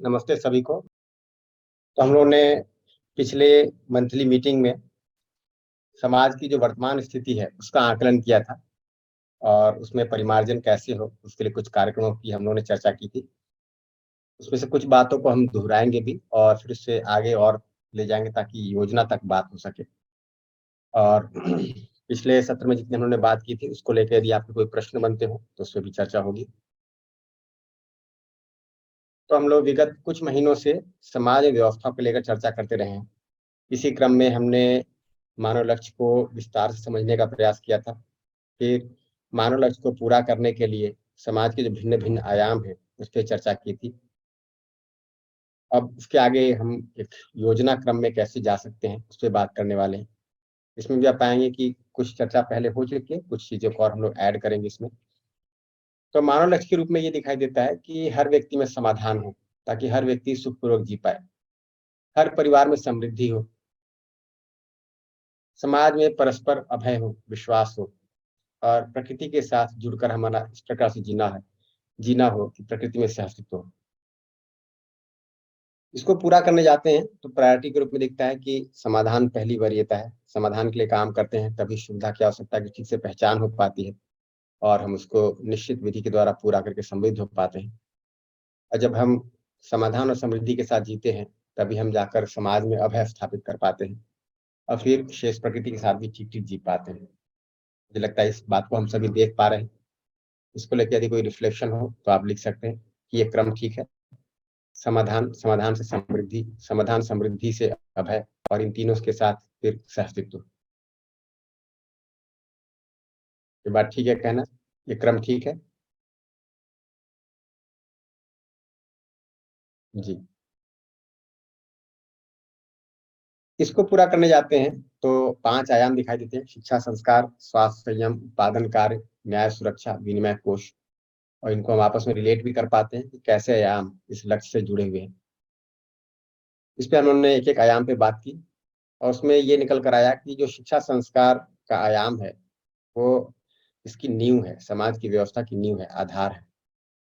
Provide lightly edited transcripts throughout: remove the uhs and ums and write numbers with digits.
नमस्ते सभी को। तो हम लोगों ने पिछले मंथली मीटिंग में समाज की जो वर्तमान स्थिति है उसका आकलन किया था और उसमें परिमार्जन कैसे हो उसके लिए कुछ कार्यक्रमों की हम लोगों ने चर्चा की थी। उसमें से कुछ बातों को हम दोहराएंगे भी और फिर उससे आगे और ले जाएंगे ताकि योजना तक बात हो सके। और पिछले सत्र में जितने हम लोगों ने बात की थी उसको लेकर यदि आपके कोई प्रश्न बनते हो तो उस पर भी चर्चा होगी। तो हम लोग विगत कुछ महीनों से समाज व्यवस्था को लेकर चर्चा करते रहे हैं। इसी क्रम में हमने मानव लक्ष्य को विस्तार से समझने का प्रयास किया था। फिर मानव लक्ष्य को पूरा करने के लिए समाज के जो भिन्न भिन्न आयाम हैं उस पर चर्चा की थी। अब इसके आगे हम एक योजना क्रम में कैसे जा सकते हैं उस पर बात करने वाले हैं। इसमें भी आप पाएंगे कि कुछ चर्चा पहले हो चुकी है, कुछ चीजों को और हम लोग ऐड करेंगे इसमें। तो मानव लक्ष्य के रूप में ये दिखाई देता है कि हर व्यक्ति में समाधान हो ताकि हर व्यक्ति सुखपूर्वक जी पाए, हर परिवार में समृद्धि हो, समाज में परस्पर अभय हो, विश्वास हो और प्रकृति के साथ जुड़कर हमारा इस प्रकार से जीना हो कि प्रकृति में सहअस्तित्व हो। इसको पूरा करने जाते हैं तो प्रायोरिटी के रूप में दिखता है कि समाधान पहली वरीयता है। समाधान के लिए काम करते हैं तभी सुविधा की आवश्यकता की ठीक से पहचान हो पाती है और हम उसको निश्चित विधि के द्वारा पूरा करके समृद्ध हो पाते हैं। और जब हम समाधान और समृद्धि के साथ जीते हैं तभी हम जाकर समाज में अभय स्थापित कर पाते हैं और फिर शेष प्रकृति के साथ भी ठीक ठीक जी पाते हैं। मुझे लगता है इस बात को हम सभी देख पा रहे हैं। इसको लेकर यदि कोई रिफ्लेक्शन हो तो आप लिख सकते हैं कि ये क्रम ठीक है। समाधान, समाधान से समृद्धि, समाधान समृद्धि से अभय और इन तीनों के साथ फिर सहअस्तित्व। ये बात ठीक है कहना? ये क्रम ठीक है? जी। इसको पूरा करने जाते हैं तो 5 आयाम दिखाई देते हैं: शिक्षा, संस्कार, स्वास्थ्य, संयम, उत्पादन कार्य, न्याय, सुरक्षा, विनिमय कोष। और इनको हम आपस में रिलेट भी कर पाते हैं कि कैसे आयाम इस लक्ष्य से जुड़े हुए हैं। इस पे हम लोगों ने एक एक आयाम पे बात की और उसमें ये निकल कर आया कि जो शिक्षा संस्कार का आयाम है वो इसकी नींव है, समाज की व्यवस्था की नींव है, आधार है।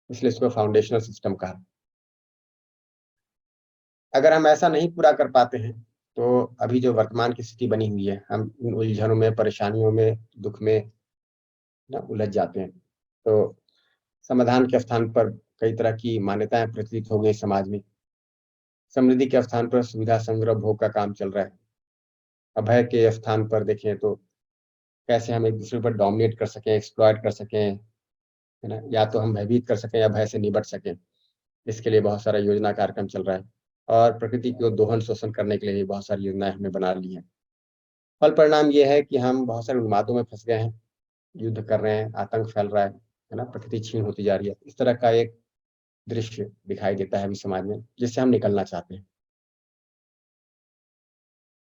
इसलिए इसको फाउंडेशनल सिस्टम कहा। अगर हम ऐसा नहीं पूरा कर पाते हैं तो अभी जो वर्तमान की स्थिति बनी हुई है हम इन उलझनों में, परेशानियों में, दुख में ना उलझ जाते हैं। तो समाधान के स्थान पर कई तरह की मान्यताएं प्रचलित हो गई समाज में। समृद्धि के स्थान पर सुविधा संग्रह भोग का काम चल रहा है। अभय के स्थान पर देखें तो कैसे हम एक दूसरे पर डोमिनेट कर सकें, एक्सप्लॉइट कर सकें, है ना, या तो हम भयभीत कर सकें या भय से निबट सकें। इसके लिए बहुत सारा योजना कार्यक्रम चल रहा है और प्रकृति को दोहन शोषण करने के लिए भी बहुत सारी योजनाएं हमने बना ली हैं। फल परिणाम ये है कि हम बहुत सारे उन्मादों में फंस गए हैं, युद्ध कर रहे हैं, आतंक फैल रहा है ना, प्रकृति छीन होती जा रही है। इस तरह का एक दृश्य दिखाई देता है अभी समाज में जिससे हम निकलना चाहते हैं।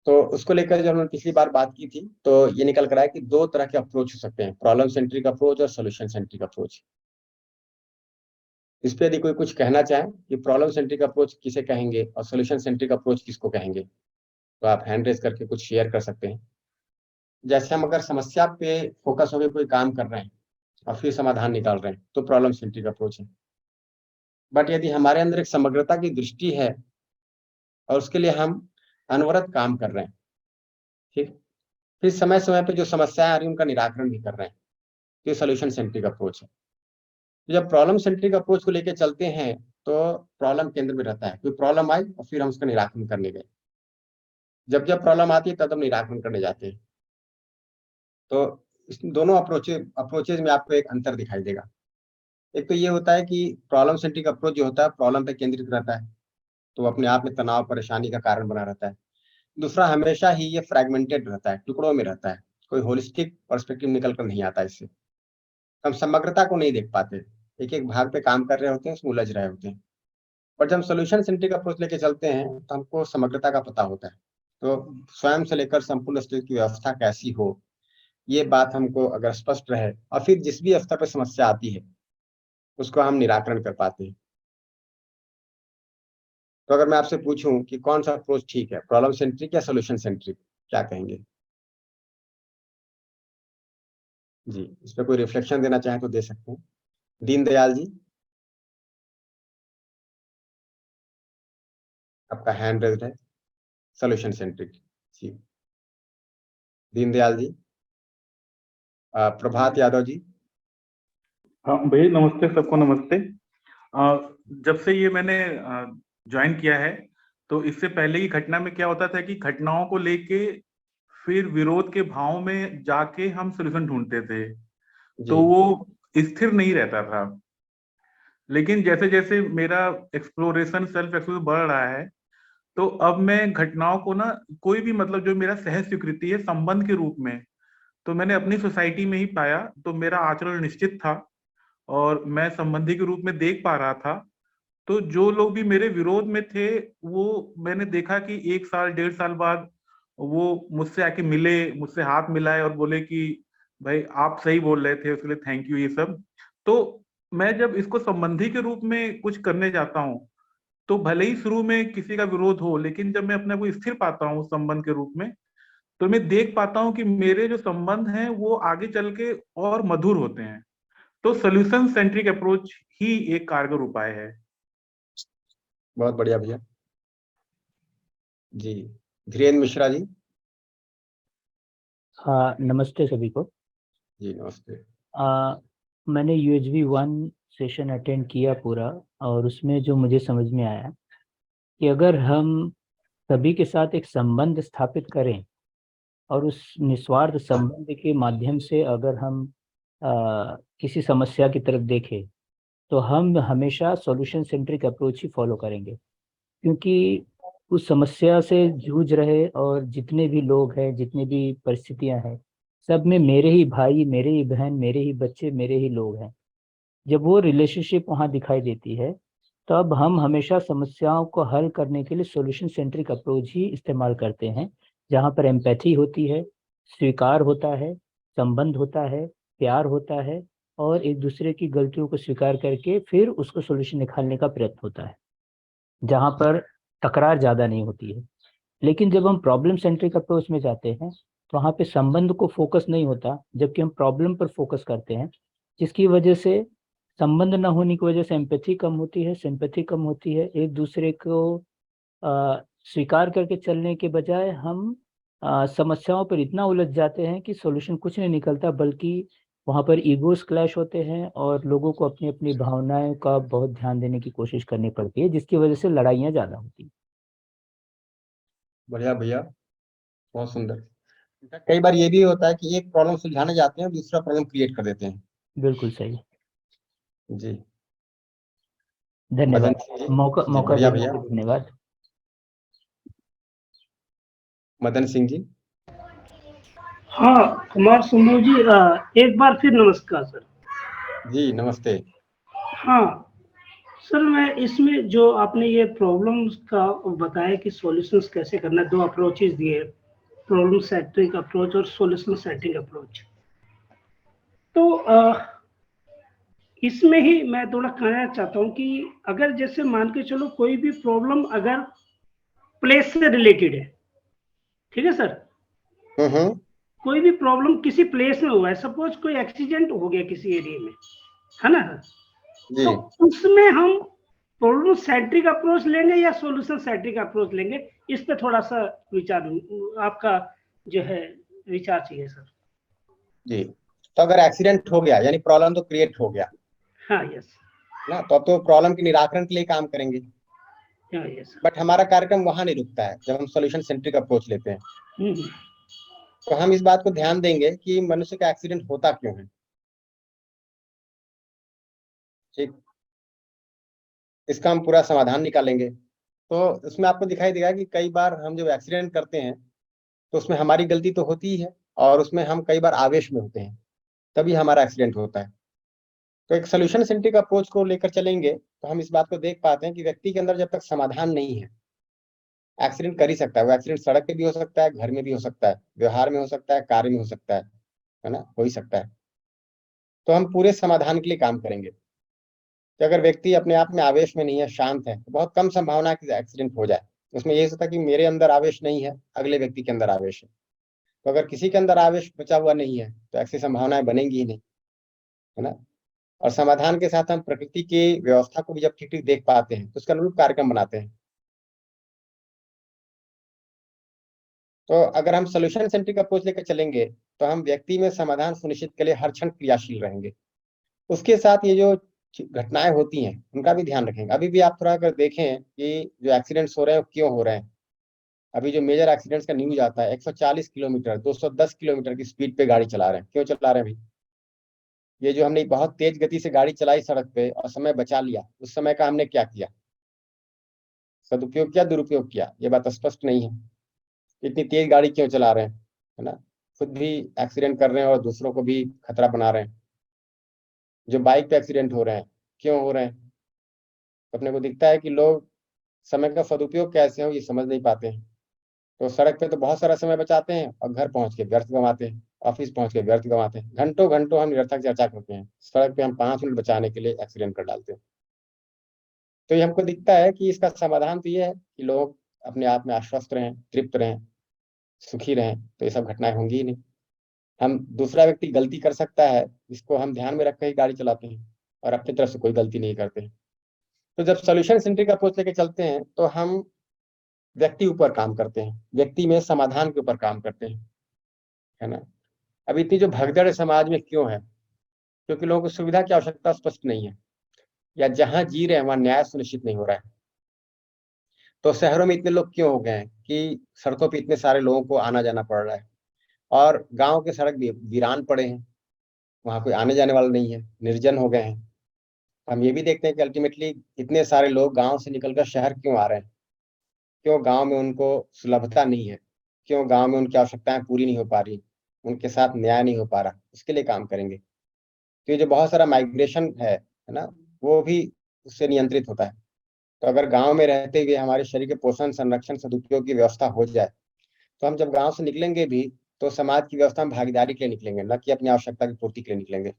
तो उसको लेकर जब हमने पिछली बार बात की थी तो ये निकल कर आया कि दो तरह के अप्रोच हो सकते हैं: प्रॉब्लम सेंट्रिक अप्रोच और सोल्यूशन सेंट्रिक अप्रोच। इस पे यदि कोई कुछ कहना चाहे कि प्रॉब्लम सेंट्रिक अप्रोच किसे कहेंगे और सोल्यूशन सेंट्रिक अप्रोच किसको कहेंगे, तो आप हैंड रेज करके कुछ शेयर कर सकते हैं। जैसे हम अगर समस्या पे फोकस होकर कोई काम कर रहे हैं और फिर समाधान निकाल रहे हैं तो प्रॉब्लम सेंट्रिक अप्रोच है। बट यदि हमारे अंदर एक समग्रता की दृष्टि है और उसके लिए हम अनवरत काम कर रहे हैं, ठीक, फिर समय समय पे जो समस्याएं आ रही हैं उनका निराकरण भी कर रहे हैं, तो ये सोल्यूशन सेंट्रिक अप्रोच है। तो जब प्रॉब्लम सेंट्रिक अप्रोच को लेकर चलते हैं तो प्रॉब्लम केंद्र में रहता है। कोई प्रॉब्लम आई और फिर हम उसका निराकरण करने गए। जब जब प्रॉब्लम आती है तब हम निराकरण करने जाते हैं। तो इस दोनों अप्रोचेज में आपको एक अंतर दिखाई देगा। एक तो ये होता है कि प्रॉब्लम सेंट्रिक अप्रोच जो होता है प्रॉब्लम पे केंद्रित रहता है, तो वो अपने आप में तनाव परेशानी का कारण बना रहता है। दूसरा, हमेशा ही ये फ्रैगमेंटेड रहता है, टुकड़ों में रहता है। कोई होलिस्टिक पर्सपेक्टिव निकल कर नहीं आता इससे। हम समग्रता को नहीं देख पाते, एक एक भाग पे काम कर रहे होते हैं, उसमें उलझ रहे होते हैं। पर जब हम सोल्यूशन सेंट्रिक अप्रोच लेके चलते हैं तो हमको समग्रता का पता होता है। तो स्वयं से लेकर संपूर्ण स्थिति की व्यवस्था कैसी हो, ये बात हमको अगर स्पष्ट रहे और फिर जिस भी स्तर पर समस्या आती है उसको हम निराकरण कर पाते हैं। तो अगर मैं आपसे पूछूं कि कौन सा अप्रोच ठीक है, प्रॉब्लम सेंट्रिक या सोल्यूशन सेंट्रिक, क्या कहेंगे? जी, इस पर कोई रिफ्लेक्शन देना चाहे तो दे सकते हैं। दीनदयाल जी। आपका हैंड रेज्ड है। सोल्यूशन सेंट्रिक जी। दीनदयाल जी। प्रभात यादव जी। हाँ भैया नमस्ते, सबको नमस्ते। जब से ये मैंने ज्वाइन किया है, तो इससे पहले की घटना में क्या होता था कि घटनाओं को लेके फिर विरोध के भाव में जाके हम सोल्यूशन ढूंढते थे, जी तो वो स्थिर नहीं रहता था। लेकिन जैसे जैसे मेरा एक्सप्लोरेशन सेल्फ एक्सप्लोरेशन बढ़ रहा है, तो अब मैं घटनाओं को ना, कोई भी मतलब जो मेरा सहज स्वीकृति है संबंध के रूप में, तो मैंने अपनी सोसाइटी में ही पाया, तो मेरा आचरण निश्चित था और मैं संबंधी के रूप में देख पा रहा था। तो जो लोग भी मेरे विरोध में थे, वो मैंने देखा कि 1 साल 1.5 साल बाद वो मुझसे आके मिले, मुझसे हाथ मिलाए और बोले कि भाई आप सही बोल रहे थे, उसके लिए थैंक यू, ये सब। तो मैं जब इसको संबंधी के रूप में कुछ करने जाता हूँ, तो भले ही शुरू में किसी का विरोध हो, लेकिन जब मैं अपने को स्थिर पाता हूँ उस संबंध के रूप में, तो मैं देख पाता हूँ कि मेरे जो संबंध हैं वो आगे चल के और मधुर होते हैं। तो सोल्यूशन सेंट्रिक अप्रोच ही एक कारगर उपाय है। बहुत बढ़िया भैया जी। धीरेन्द्र मिश्रा जी। हाँ, नमस्ते सभी को। जी नमस्ते। मैंने UHV 1 सेशन अटेंड किया पूरा, और उसमें जो मुझे समझ में आया कि अगर हम सभी के साथ एक संबंध स्थापित करें और उस निस्वार्थ संबंध के माध्यम से अगर हम किसी समस्या की तरफ देखें, तो हम हमेशा सॉल्यूशन सेंट्रिक अप्रोच ही फॉलो करेंगे। क्योंकि उस समस्या से जूझ रहे और जितने भी लोग हैं, जितनी भी परिस्थितियां हैं, सब में मेरे ही भाई, मेरे ही बहन, मेरे ही बच्चे, मेरे ही लोग हैं। जब वो रिलेशनशिप वहाँ दिखाई देती है, तब हम हमेशा समस्याओं को हल करने के लिए सॉल्यूशन सेंट्रिक अप्रोच ही इस्तेमाल करते हैं, जहाँ पर एम्पैथी होती है, स्वीकार होता है, संबंध होता है, प्यार होता है, और एक दूसरे की गलतियों को स्वीकार करके फिर उसको सॉल्यूशन निकालने का प्रयत्न होता है, जहाँ पर तकरार ज़्यादा नहीं होती है। लेकिन जब हम प्रॉब्लम सेंट्रिक अप्रोच में जाते हैं, तो वहाँ पे संबंध को फोकस नहीं होता, जबकि हम प्रॉब्लम पर फोकस करते हैं, जिसकी वजह से संबंध न होने की वजह से एम्पैथी कम होती है, सिंपैथी कम होती है। एक दूसरे को स्वीकार करके चलने के बजाय हम समस्याओं पर इतना उलझ जाते हैं कि सॉल्यूशन कुछ नहीं निकलता, बल्कि वहाँ पर ईगोस क्लैश होते हैं और लोगों को अपनी अपनी भावनाओं का बहुत ध्यान देने की कोशिश करनी पड़ती है, जिसकी वजह से लड़ाइयाँ ज़्यादा होती हैं। बढ़िया भैया, बहुत सुंदर। कई बार ये भी होता है कि एक प्रॉब्लम सुलझाने जाते हैं, दूसरा प्रॉब्लम क्रिएट कर देते हैं। बिल्कुल सही। जी। मदन धन्यवाद। सिंह जी। मौका जी मौका बढ़िया देने भैया। के लिए धन्यवाद। मदन सिंह जी। हाँ, कुमार सुंदर जी, एक बार फिर नमस्कार सर। जी नमस्ते। हाँ सर, मैं इसमें जो आपने ये प्रॉब्लम्स का बताया कि सॉल्यूशंस कैसे करना है, 2 अप्रोचेस दिए, प्रॉब्लम सेंट्रिक अप्रोच और सॉल्यूशन सेंट्रिक अप्रोच। तो इसमें ही मैं थोड़ा कहना चाहता हूँ कि अगर जैसे मान के चलो कोई भी प्रॉब्लम अगर प्लेस से रिलेटेड है, ठीक है सर, कोई भी प्रॉब्लम किसी प्लेस में हुआ है, सपोज कोई एक्सीडेंट हो गया किसी एरिया में, है ना सर, जी। तो उसमें हम प्रॉब्लम सेंट्रिक अप्रोच लेंगे या सॉल्यूशन सेंट्रिक अप्रोच लेंगे, इस पे थोड़ा सा विचार, आपका जो है विचार चाहिए सर। जी, तो अगर एक्सीडेंट हो गया यानी प्रॉब्लम तो क्रिएट हो गया हाँ, यस ना, तो अब तो प्रॉब्लम के निराकरण के लिए काम करेंगे। हाँ, यस सर। बट हमारा कार्यक्रम वहां नहीं रुकता है। जब हम सॉल्यूशन सेंट्रिक अप्रोच लेते हैं, हम्म, तो हम इस बात को ध्यान देंगे कि मनुष्य का एक्सीडेंट होता क्यों है। ठीक, इसका हम पूरा समाधान निकालेंगे। तो उसमें आपको दिखाई देगा कि कई बार हम जब एक्सीडेंट करते हैं, तो उसमें हमारी गलती तो होती ही है, और उसमें हम कई बार आवेश में होते हैं, तभी हमारा एक्सीडेंट होता है। तो एक सोल्यूशन सेंट्रिक अप्रोच को लेकर चलेंगे, तो हम इस बात को देख पाते हैं कि व्यक्ति के अंदर जब तक समाधान नहीं है, एक्सीडेंट कर ही सकता है। वो एक्सीडेंट सड़क पे भी हो सकता है, घर में भी हो सकता है, व्यवहार में हो सकता है, कार्य में हो सकता है ना, हो ही सकता है। तो हम पूरे समाधान के लिए काम करेंगे। कि अगर व्यक्ति अपने आप में आवेश में नहीं है, शांत है, तो बहुत कम संभावना है कि एक्सीडेंट हो जाए। उसमें ये होता है कि मेरे अंदर आवेश नहीं है, अगले व्यक्ति के अंदर आवेश है। तो अगर किसी के अंदर आवेश बचा हुआ नहीं है, तो ऐसी संभावनाएं बनेंगी ही नहीं, है ना। और समाधान के साथ हम प्रकृति की व्यवस्था को भी जब ठीक ठीक देख पाते हैं, तो उसका अनुरूप कार्यक्रम बनाते हैं। तो अगर हम सोल्यूशन सेंट्रिक अप्रोच लेकर चलेंगे तो हम व्यक्ति में समाधान सुनिश्चित के लिए हर क्षण क्रियाशील रहेंगे। उसके साथ ये जो घटनाएं होती हैं उनका भी ध्यान रखेंगे। अभी भी आप थोड़ा अगर देखें कि जो एक्सीडेंट्स हो रहे हैं वो क्यों हो रहे हैं। अभी जो मेजर एक्सीडेंट्स का न्यूज आता है 140 किलोमीटर 210 किलोमीटर की स्पीड पे गाड़ी चला रहे हैं। क्यों चला रहे हैं भाई? ये जो हमने बहुत तेज गति से गाड़ी चलाई सड़क पे और समय बचा लिया, उस समय का हमने क्या किया? सदुपयोग किया, दुरुपयोग किया? ये बात स्पष्ट नहीं है। इतनी तेज गाड़ी क्यों चला रहे हैं, है ना? खुद भी एक्सीडेंट कर रहे हैं और दूसरों को भी खतरा बना रहे हैं। जो बाइक पे एक्सीडेंट हो रहे हैं क्यों हो रहे हैं? अपने को दिखता है कि लोग समय का सदुपयोग कैसे हो ये समझ नहीं पाते हैं। तो सड़क पे तो बहुत सारा समय बचाते हैं और घर पहुंच के व्यर्थ गंवाते हैं, ऑफिस पहुंच के व्यर्थ गंवाते हैं। घंटों घंटों हम निरर्थक चर्चा करते हैं, सड़क पे हम 5 मिनट बचाने के लिए एक्सीडेंट कर डालते हैं। तो ये हमको दिखता है कि इसका समाधान तो ये है कि लोग अपने आप में आश्वस्त रहें, तृप्त रहें, सुखी रहें, तो ये सब घटनाएं होंगी ही नहीं। हम दूसरा व्यक्ति गलती कर सकता है इसको हम ध्यान में रखकर ही गाड़ी चलाते हैं और अपनी तरफ से कोई गलती नहीं करते हैं। तो जब सोल्यूशन सेंट्रिक अप्रोच लेके चलते हैं तो हम व्यक्ति ऊपर काम करते हैं, व्यक्ति में समाधान के ऊपर काम करते हैं, है ना? अब इतनी जो भगदड़ समाज में क्यों है? क्योंकि लोगों को सुविधा की आवश्यकता स्पष्ट नहीं है, या जहां जी रहे हैं वहां न्याय सुनिश्चित नहीं हो रहा है। तो शहरों में इतने लोग क्यों हो गए हैं कि सड़कों पे इतने सारे लोगों को आना जाना पड़ रहा है, और गांव के सड़क भी वीरान पड़े हैं, वहां कोई आने जाने वाला नहीं है, निर्जन हो गए हैं। हम ये भी देखते हैं कि अल्टीमेटली इतने सारे लोग गांव से निकलकर शहर क्यों आ रहे हैं? क्यों गांव में उनको सुलभता नहीं है? क्यों गांव में उनकी आवश्यकताएं पूरी नहीं हो पा रही, उनके साथ न्याय नहीं हो पा रहा? उसके लिए काम करेंगे। तो ये जो बहुत सारा माइग्रेशन है ना, वो भी उससे नियंत्रित होता है। तो अगर गांव में रहते हुए हमारे शरीर के पोषण, संरक्षण, सदुपयोग की व्यवस्था हो जाए, तो हम जब गांव से निकलेंगे भी तो समाज की व्यवस्था में भागीदारी के लिए निकलेंगे, न कि अपनी आवश्यकता की पूर्ति के लिए निकलेंगे।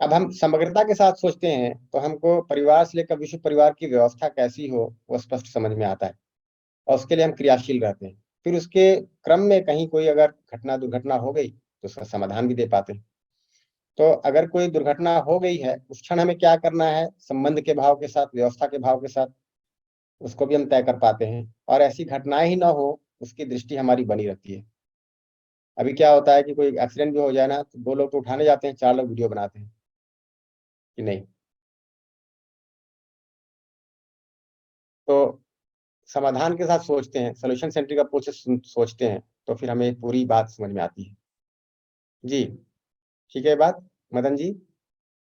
अब हम समग्रता के साथ सोचते हैं तो हमको परिवार से लेकर विश्व परिवार की व्यवस्था कैसी हो वो स्पष्ट समझ में आता है, और उसके लिए हम क्रियाशील रहते हैं। फिर उसके क्रम में कहीं कोई अगर घटना दुर्घटना हो गई तो उसका समाधान भी दे पाते हैं। तो अगर कोई दुर्घटना हो गई है उस क्षण हमें क्या करना है, संबंध के भाव के साथ, व्यवस्था के भाव के साथ, उसको भी हम तय कर पाते हैं, और ऐसी घटनाएं ही ना हो उसकी दृष्टि हमारी बनी रहती है। अभी क्या होता है कि कोई एक्सीडेंट भी हो जाए ना, तो 2 लोग तो उठाने जाते हैं, 4 लोग वीडियो बनाते हैं कि नहीं। तो समाधान के साथ सोचते हैं, सोल्यूशन सेंट्रिक अप्रोच से सोचते हैं, तो फिर हमें पूरी बात समझ में आती है। जी ठीक है बात, Madan ji?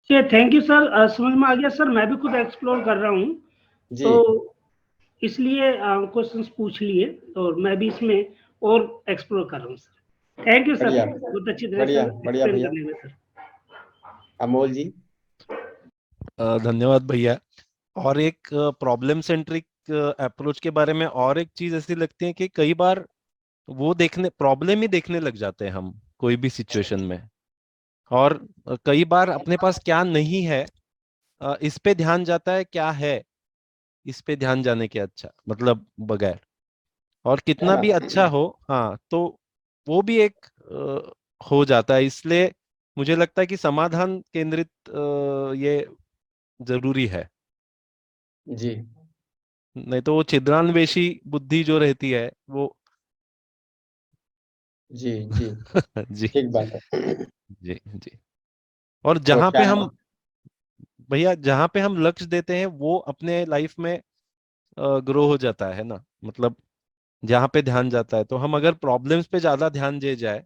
Thank you sir, समझ में आ गया सर। मैं भी खुद एक्सप्लोर कर रहा हूँ, जी तो इसलिए क्वेश्चंस पूछ लिए और मैं भी इसमें और एक्सप्लोर कर रहा हूँ सर। थैंक यू सर, बढ़िया बहुत अच्छी तरह से बढ़िया बढ़िया एक्सप्लेन भैया। करने में सर। अमोल जी? धन्यवाद भैया। और एक प्रॉब्लम सेंट्रिक अप्रोच के बारे में और एक चीज ऐसी लगती है कि कई बार वो देखने प्रॉब्लम ही देखने लग जाते हैं हम कोई भी सिचुएशन में, और कई बार अपने पास क्या नहीं है इस पे ध्यान जाता है, क्या है इस पे ध्यान जाने के अच्छा मतलब बगैर, और क्या कितना भी बात। अच्छा हो हाँ तो वो भी एक हो जाता है। इसलिए मुझे लगता है कि समाधान केंद्रित ये जरूरी है। जी नहीं तो वो छिद्रान्वेषी बुद्धि जो रहती है वो जी जी जी ठीक बात है। जी जी। और तो जहां पे क्या है? हम भैया जहां पे हम लक्ष्य देते हैं वो अपने लाइफ में ग्रो हो जाता है ना, मतलब जहां पे ध्यान जाता है, तो हम अगर प्रॉब्लम्स पे ज्यादा ध्यान दे जाए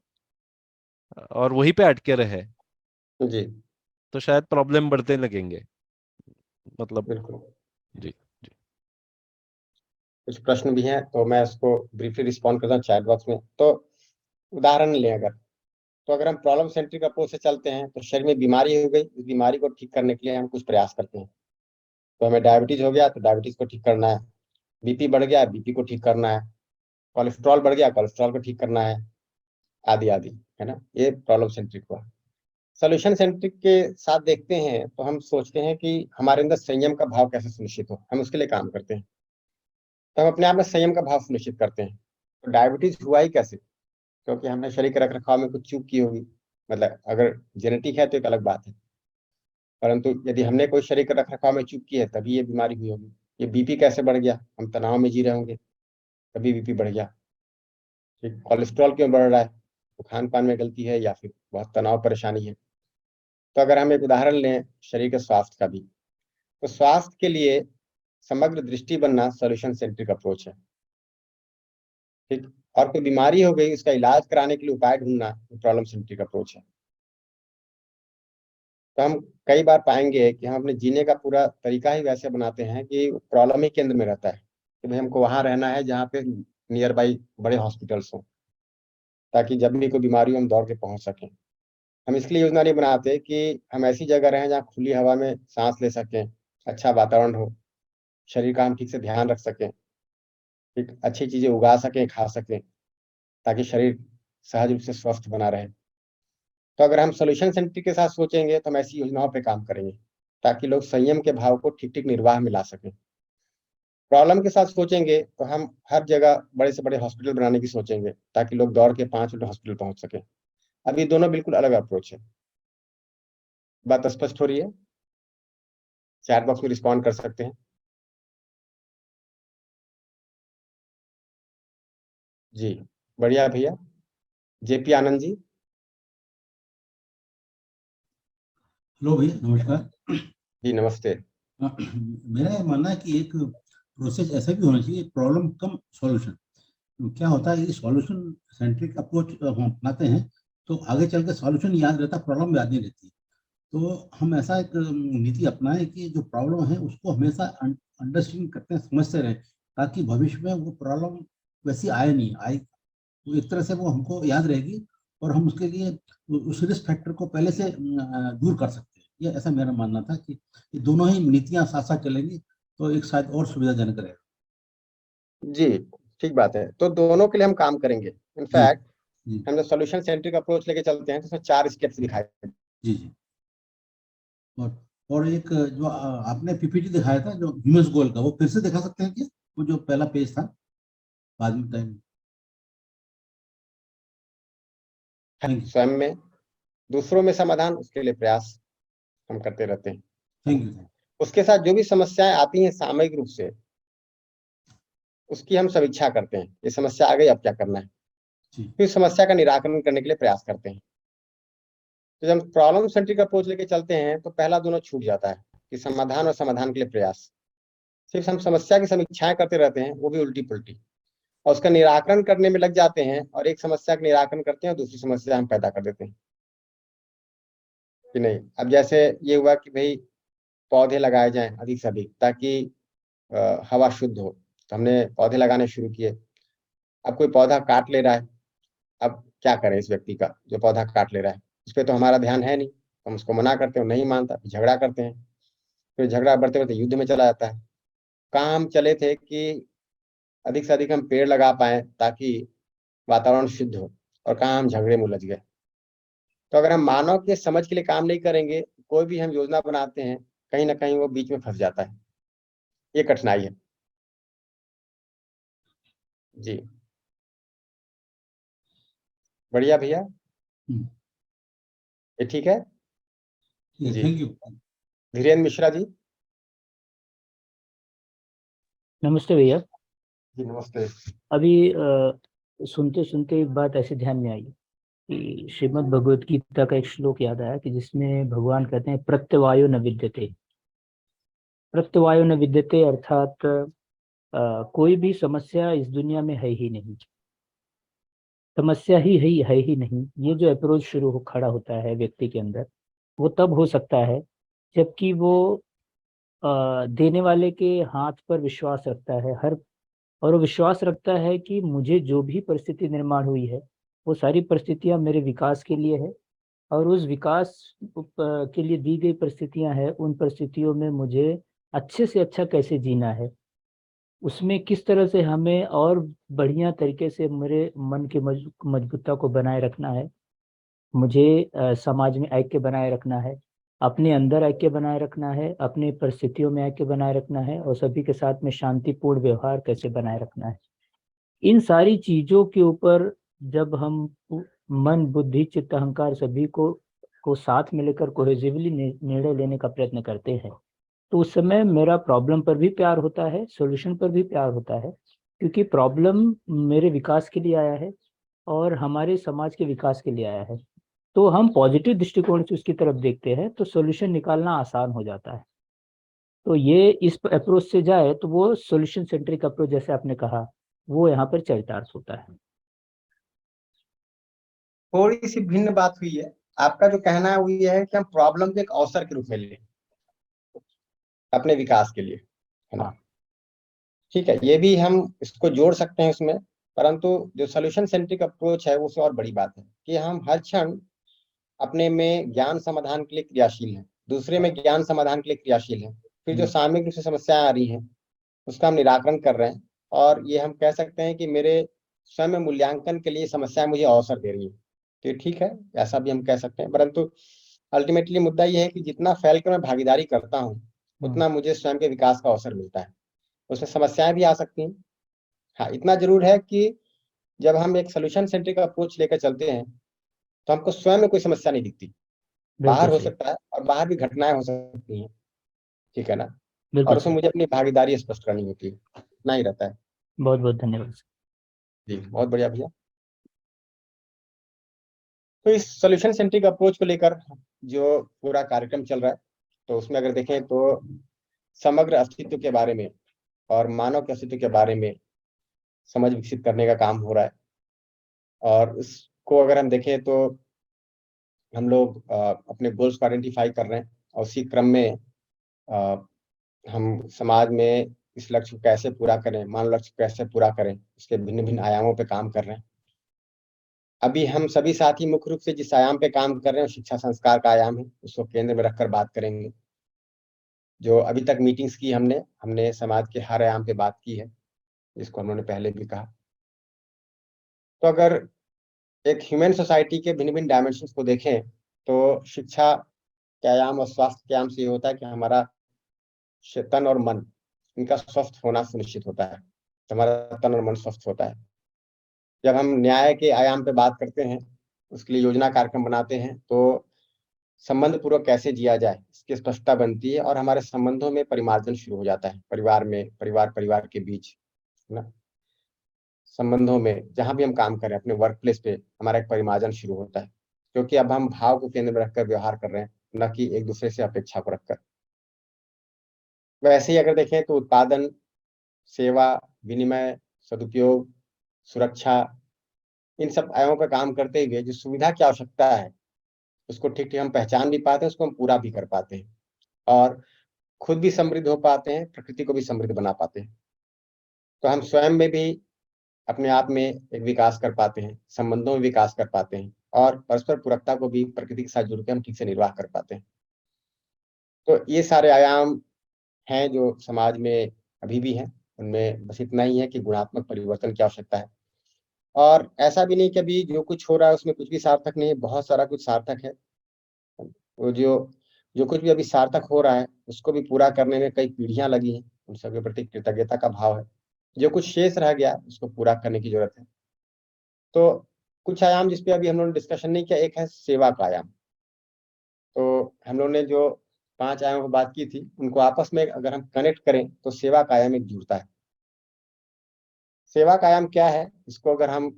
और वहीं पे अटके रहे जी तो शायद प्रॉब्लम बढ़ते लगेंगे, मतलब बिल्कुल। जी जी कुछ प्रश्न भी हैं तो मैं उसको ब्रीफली रिस्पॉन्ड करता हूँ चैट बॉक्स में। तो उदाहरण लें अगर, तो अगर हम प्रॉब्लम सेंट्रिक अप्रोच से चलते हैं तो शरीर में बीमारी हो गई, उस बीमारी को ठीक करने के लिए हम कुछ प्रयास करते हैं। तो हमें डायबिटीज हो गया तो डायबिटीज को ठीक करना है, बीपी बढ़ गया बीपी को ठीक करना है, कोलेस्ट्रॉल बढ़ गया कोलेस्ट्रॉल को ठीक करना है, आदि आदि, है ना? ये प्रॉब्लम सेंट्रिक हुआ। सोल्यूशन सेंट्रिक के साथ देखते हैं तो हम सोचते हैं कि हमारे अंदर संयम का भाव कैसे सुनिश्चित हो, हम उसके लिए काम करते हैं। तो हम अपने आप में संयम का भाव सुनिश्चित करते हैं। तो डायबिटीज हुआ ही कैसे? क्योंकि हमने शरीर के रख रखाव में कुछ चूक की होगी। मतलब अगर जेनेटिक है तो एक अलग बात है, परंतु यदि हमने कोई शरीर के रख रखाव में चूक की है तभी ये बीमारी हुई होगी। ये बीपी कैसे बढ़ गया? हम तनाव में जी रहे होंगे तभी बीपी बढ़ गया। कि कोलेस्ट्रॉल क्यों बढ़ रहा है, तो खान पान में गलती है या फिर बहुत तनाव परेशानी है। तो अगर हम एक उदाहरण लें शरीर के स्वास्थ्य का भी, तो स्वास्थ्य के लिए समग्र दृष्टि बनना सॉल्यूशन सेंट्रिक अप्रोच है। ठीक, और कोई बीमारी हो गई उसका इलाज कराने के लिए उपाय ढूंढना प्रॉब्लम सेंट्रिक अप्रोच है। तो हम कई बार पाएंगे कि हम अपने जीने का पूरा तरीका ही वैसे बनाते हैं कि प्रॉब्लम ही केंद्र में रहता है कि भाई हमको वहां रहना है जहाँ पे नियर बाई बड़े हॉस्पिटल्स हों, ताकि जब भी कोई बीमारी हो हम दौड़ के पहुंच सकें। हम इसलिए योजना नहीं बनाते कि हम ऐसी जगह रहें जहाँ खुली हवा में सांस ले सकें, अच्छा वातावरण हो, शरीर का हम ठीक से ध्यान रख सकें, ठीक अच्छी चीजें उगा सकें, खा सकें, ताकि शरीर सहज रूप से स्वस्थ बना रहे। तो अगर हम सोल्यूशन सेंट्रिक के साथ सोचेंगे तो हम ऐसी योजनाओं पे काम करेंगे ताकि लोग संयम के भाव को ठीक ठीक निर्वाह में ला सकें। प्रॉब्लम के साथ सोचेंगे तो हम हर जगह बड़े से बड़े हॉस्पिटल बनाने की सोचेंगे ताकि लोग दौड़ के 5 मिनट हॉस्पिटल पहुंच सके। अब ये दोनों बिल्कुल अलग अप्रोच है। बात स्पष्ट हो रही है? चैट बॉक्स में रिस्पॉन्ड कर सकते हैं। जी बढ़िया भैया। जेपी आनंद जी। हेलो भैया, नमस्कार। जी नमस्ते। मेरा ये मानना है कि एक प्रोसेस ऐसा भी होना चाहिए, प्रॉब्लम कम सॉल्यूशन। क्या होता है कि सॉल्यूशन सेंट्रिक अप्रोच हम अपनाते हैं तो आगे चल के सॉल्यूशन याद रहता है, प्रॉब्लम याद नहीं रहती। तो हम ऐसा एक नीति अपनाएं कि जो प्रॉब्लम है उसको हमेशा अंडरस्टैंड करते हैं, समझते रहें, ताकि भविष्य में वो प्रॉब्लम वैसी आए नहीं आए, तो एक तरह से वो हमको याद रहेगी और हम उसके लिए उस रिस्क फैक्टर को पहले से दूर कर सकते हैं। ये ऐसा मेरा मानना था कि ये दोनों ही नीतियां साथ साथ चलेंगी तो एक शायद और सुविधाजनक रहेगा। जी ठीक बात है, तो दोनों के लिए हम काम करेंगे। जी इनफैक्ट जी हम जब सोल्यूशन सेंट्रिक अप्रोच लेके चलते हैं तो उसमें 4 स्टेप्स दिखाए। जी जी। और एक जो आपने पीपीटी दिखाया था जो ह्यूमस गोल का, वो फिर से दिखा सकते हैं क्या? वो जो पहला पेज था बाद में टाइम। Thank you. स्वयं में, दूसरों में समाधान, उसके लिए प्रयास हम करते रहते हैं। Thank you. उसके साथ जो भी समस्याएं आती हैं सामयिक रूप से, उसकी हम समीक्षा करते हैं। ये समस्या आ गई, अब क्या करना है, जी फिर समस्या का निराकरण करने के लिए प्रयास करते हैं। तो जब प्रॉब्लम सेंट्रिक अप्रोच लेके चलते हैं तो पहला दोनों छूट जाता है कि समाधान और समाधान के लिए प्रयास। सिर्फ हम समस्या की समीक्षाएं करते रहते हैं, वो भी उल्टी पुल्टी, और उसका निराकरण करने में लग जाते हैं, और एक समस्या का निराकरण करते हैं और दूसरी समस्या हम पैदा कर देते हैं कि नहीं। अब जैसे ये हुआ कि भाई पौधे लगाए जाएं अधिक से अधिक ताकि हवा शुद्ध हो, तो हमने पौधे लगाने शुरू किए। अब कोई पौधा काट ले रहा है, अब क्या करें इस व्यक्ति का जो पौधा काट ले रहा है? उस पर तो हमारा ध्यान है नहीं, हम उसको मना करते हैं, नहीं मानता, फिर झगड़ा करते हैं, फिर झगड़ा बढ़ते बढ़ते युद्ध में चला जाता है। काम चले थे कि अधिक से अधिक हम पेड़ लगा पाए ताकि वातावरण शुद्ध हो, और कहाँ हम झगड़े में उलझ गए। तो अगर हम मानव के समझ के लिए काम नहीं करेंगे, कोई भी हम योजना बनाते हैं कहीं ना कहीं वो बीच में फंस जाता है। ये कठिनाई है। जी बढ़िया भैया, ये ठीक है। जी थैंक यू। धीरेन्द्र मिश्रा जी। नमस्ते भैया। जी नमस्ते। अभी सुनते सुनते एक बात ऐसे ध्यान में आई कि श्रीमद् भगवत गीता का एक श्लोक याद आया कि जिसमें भगवान कहते हैं प्रत्यवायो न विद्यते। प्रत्यवायो न विद्यते अर्थात कोई भी समस्या इस दुनिया में है ही नहीं, समस्या है ही नहीं। ये जो अप्रोच शुरू हो खड़ा होता है व्यक्ति के अंदर, वो तब हो सकता है जबकि वो देने वाले के हाथ पर विश्वास रखता है हर, और वो विश्वास रखता है कि मुझे जो भी परिस्थिति निर्माण हुई है वो सारी परिस्थितियां मेरे विकास के लिए है, और उस विकास के लिए दी गई परिस्थितियां हैं, उन परिस्थितियों में मुझे अच्छे से अच्छा कैसे जीना है, उसमें किस तरह से हमें और बढ़िया तरीके से मेरे मन की मजबूतता को बनाए रखना है, मुझे समाज में ऐक्य बनाए रखना है, अपने अंदर ऐक्य बनाए रखना है, अपनी परिस्थितियों में ऐक्य बनाए रखना है, और सभी के साथ में शांतिपूर्ण व्यवहार कैसे बनाए रखना है। इन सारी चीजों के ऊपर जब हम मन बुद्धि चित्त अहंकार सभी को साथ में लेकर कोहेसिवली निर्णय लेने का प्रयत्न करते हैं, तो उस समय मेरा प्रॉब्लम पर भी प्यार होता है, सॉल्यूशन पर भी प्यार होता है, क्योंकि प्रॉब्लम मेरे विकास के लिए आया है, और हमारे समाज के विकास के लिए आया है। तो हम पॉजिटिव दृष्टिकोण से उसकी तरफ देखते हैं तो सॉल्यूशन निकालना आसान हो जाता है। तो ये इस अप्रोच से जाए तो वो सॉल्यूशन सेंट्रिक अप्रोच जैसे आपने कहा वो यहाँ पर चरितार्थ होता है। थोड़ी सी भिन्न बात हुई है। आपका जो कहना है वो ये है कि हम प्रॉब्लम को एक अवसर के रूप में लें अपने विकास के लिए, है ना? हाँ। ठीक है, ये भी हम इसको जोड़ सकते हैं उसमें, परंतु जो सोल्यूशन सेंट्रिक अप्रोच है उससे और बड़ी बात है कि हम हर क्षण अपने में ज्ञान समाधान के लिए क्रियाशील हैं, दूसरे में ज्ञान समाधान के लिए क्रियाशील हैं, फिर जो सामूहिक रूप से समस्याएं आ रही हैं उसका हम निराकरण कर रहे हैं, और ये हम कह सकते हैं कि मेरे स्वयं मूल्यांकन के लिए समस्याएं मुझे अवसर दे रही है। तो ये ठीक है, ऐसा भी हम कह सकते हैं, परंतु अल्टीमेटली मुद्दा ये है कि जितना फैल कर मैं भागीदारी करता हूँ उतना मुझे स्वयं के विकास का अवसर मिलता है। उसमें समस्याएं भी आ सकती हैं। हाँ, इतना जरूर है कि जब हम एक सोल्यूशन सेंट्रिक अप्रोच लेकर चलते हैं तो हमको स्वयं में कोई समस्या नहीं दिखती। बाहर बिल्कुल हो सही। सकता है और बाहर भी घटनाएं हो सकती हैं, ठीक है ना? और बिल्कुल उसमें सही। मुझे अपनी भागीदारी स्पष्ट करनी होती है, इतना ही रहता है। बहुत बहुत धन्यवाद। जी, बहुत बढ़िया भैया। तो इस सोल्यूशन सेंट्रिक अप्रोच को लेकर जो पूरा कार्यक्रम चल रहा है, तो उसमें अगर देखें तो समग्र अस्तित्व के बारे में और मानव के अस्तित्व के बारे में समझ विकसित करने का काम हो रहा है। और इसको अगर हम देखें तो हम लोग अपने गोल्स को आइडेंटिफाई कर रहे हैं, और उसी क्रम में अ, हम समाज में इस लक्ष्य को कैसे पूरा करें, मानव लक्ष्य को कैसे पूरा करें, इसके भिन्न भिन्न आयामों पे काम कर रहे हैं। अभी हम सभी साथी मुख्य रूप से जिस आयाम पे काम कर रहे हैं वो शिक्षा संस्कार का आयाम है, उसको केंद्र में रखकर बात करेंगे। जो अभी तक मीटिंग्स की हमने हमने समाज के हर आयाम पे बात की है, जिसको हम लोगों ने पहले भी कहा। तो अगर एक ह्यूमन सोसाइटी के भिन्न भिन्न डायमेंशंस को देखें तो शिक्षा के आयाम और स्वास्थ्य के आयाम से ये होता है कि हमारा तन और मन, इनका स्वस्थ होना सुनिश्चित होता है, तो हमारा तन और मन स्वस्थ होता है। जब हम न्याय के आयाम पे बात करते हैं, उसके लिए योजना कार्यक्रम बनाते हैं, तो संबंध पूर्वक कैसे जिया जाए इसकी स्पष्टता बनती है, और हमारे संबंधों में परिमार्जन शुरू हो जाता है, परिवार में, परिवार के बीच, है ना? संबंधों में जहां भी हम काम करें, अपने वर्क प्लेस पे हमारा एक परिमार्जन शुरू होता है, क्योंकि अब हम भाव को केंद्र में रखकर व्यवहार कर रहे हैं, न कि एक दूसरे से अपेक्षा को रखकर। वैसे ही अगर देखें तो उत्पादन, सेवा, विनिमय, सदुपयोग, सुरक्षा, इन सब आयामों पर काम करते हुए जो सुविधा की आवश्यकता है उसको ठीक ठीक हम पहचान भी पाते हैं, उसको हम पूरा भी कर पाते हैं, और खुद भी समृद्ध हो पाते हैं, प्रकृति को भी समृद्ध बना पाते हैं। तो हम स्वयं में भी अपने आप में एक विकास कर पाते हैं, संबंधों में विकास कर पाते हैं, और परस्पर पूरकता को भी प्रकृति के साथ जुड़ के हम ठीक से निर्वाह कर पाते हैं। तो ये सारे आयाम हैं जो समाज में अभी भी हैं। उनमें बस इतना ही है कि गुणात्मक परिवर्तन की आवश्यकता है, और ऐसा भी नहीं कि अभी जो कुछ हो रहा है उसमें कुछ भी सार्थक नहीं है, बहुत सारा कुछ सार्थक है। वो जो जो कुछ भी अभी सार्थक हो रहा है उसको भी पूरा करने में कई पीढ़ियां लगी हैं, उन सबके प्रति कृतज्ञता का भाव है। जो कुछ शेष रह गया उसको पूरा करने की जरूरत है। तो कुछ आयाम जिसपे अभी हम लोगों ने डिस्कशन नहीं किया, एक है सेवा का आयाम। तो हम लोगों ने जो 5 आयामों पर बात की थी उनको आपस में अगर हम कनेक्ट करें तो सेवा का आयाम एक जुड़ता है। सेवा का आयाम क्या है, इसको अगर हम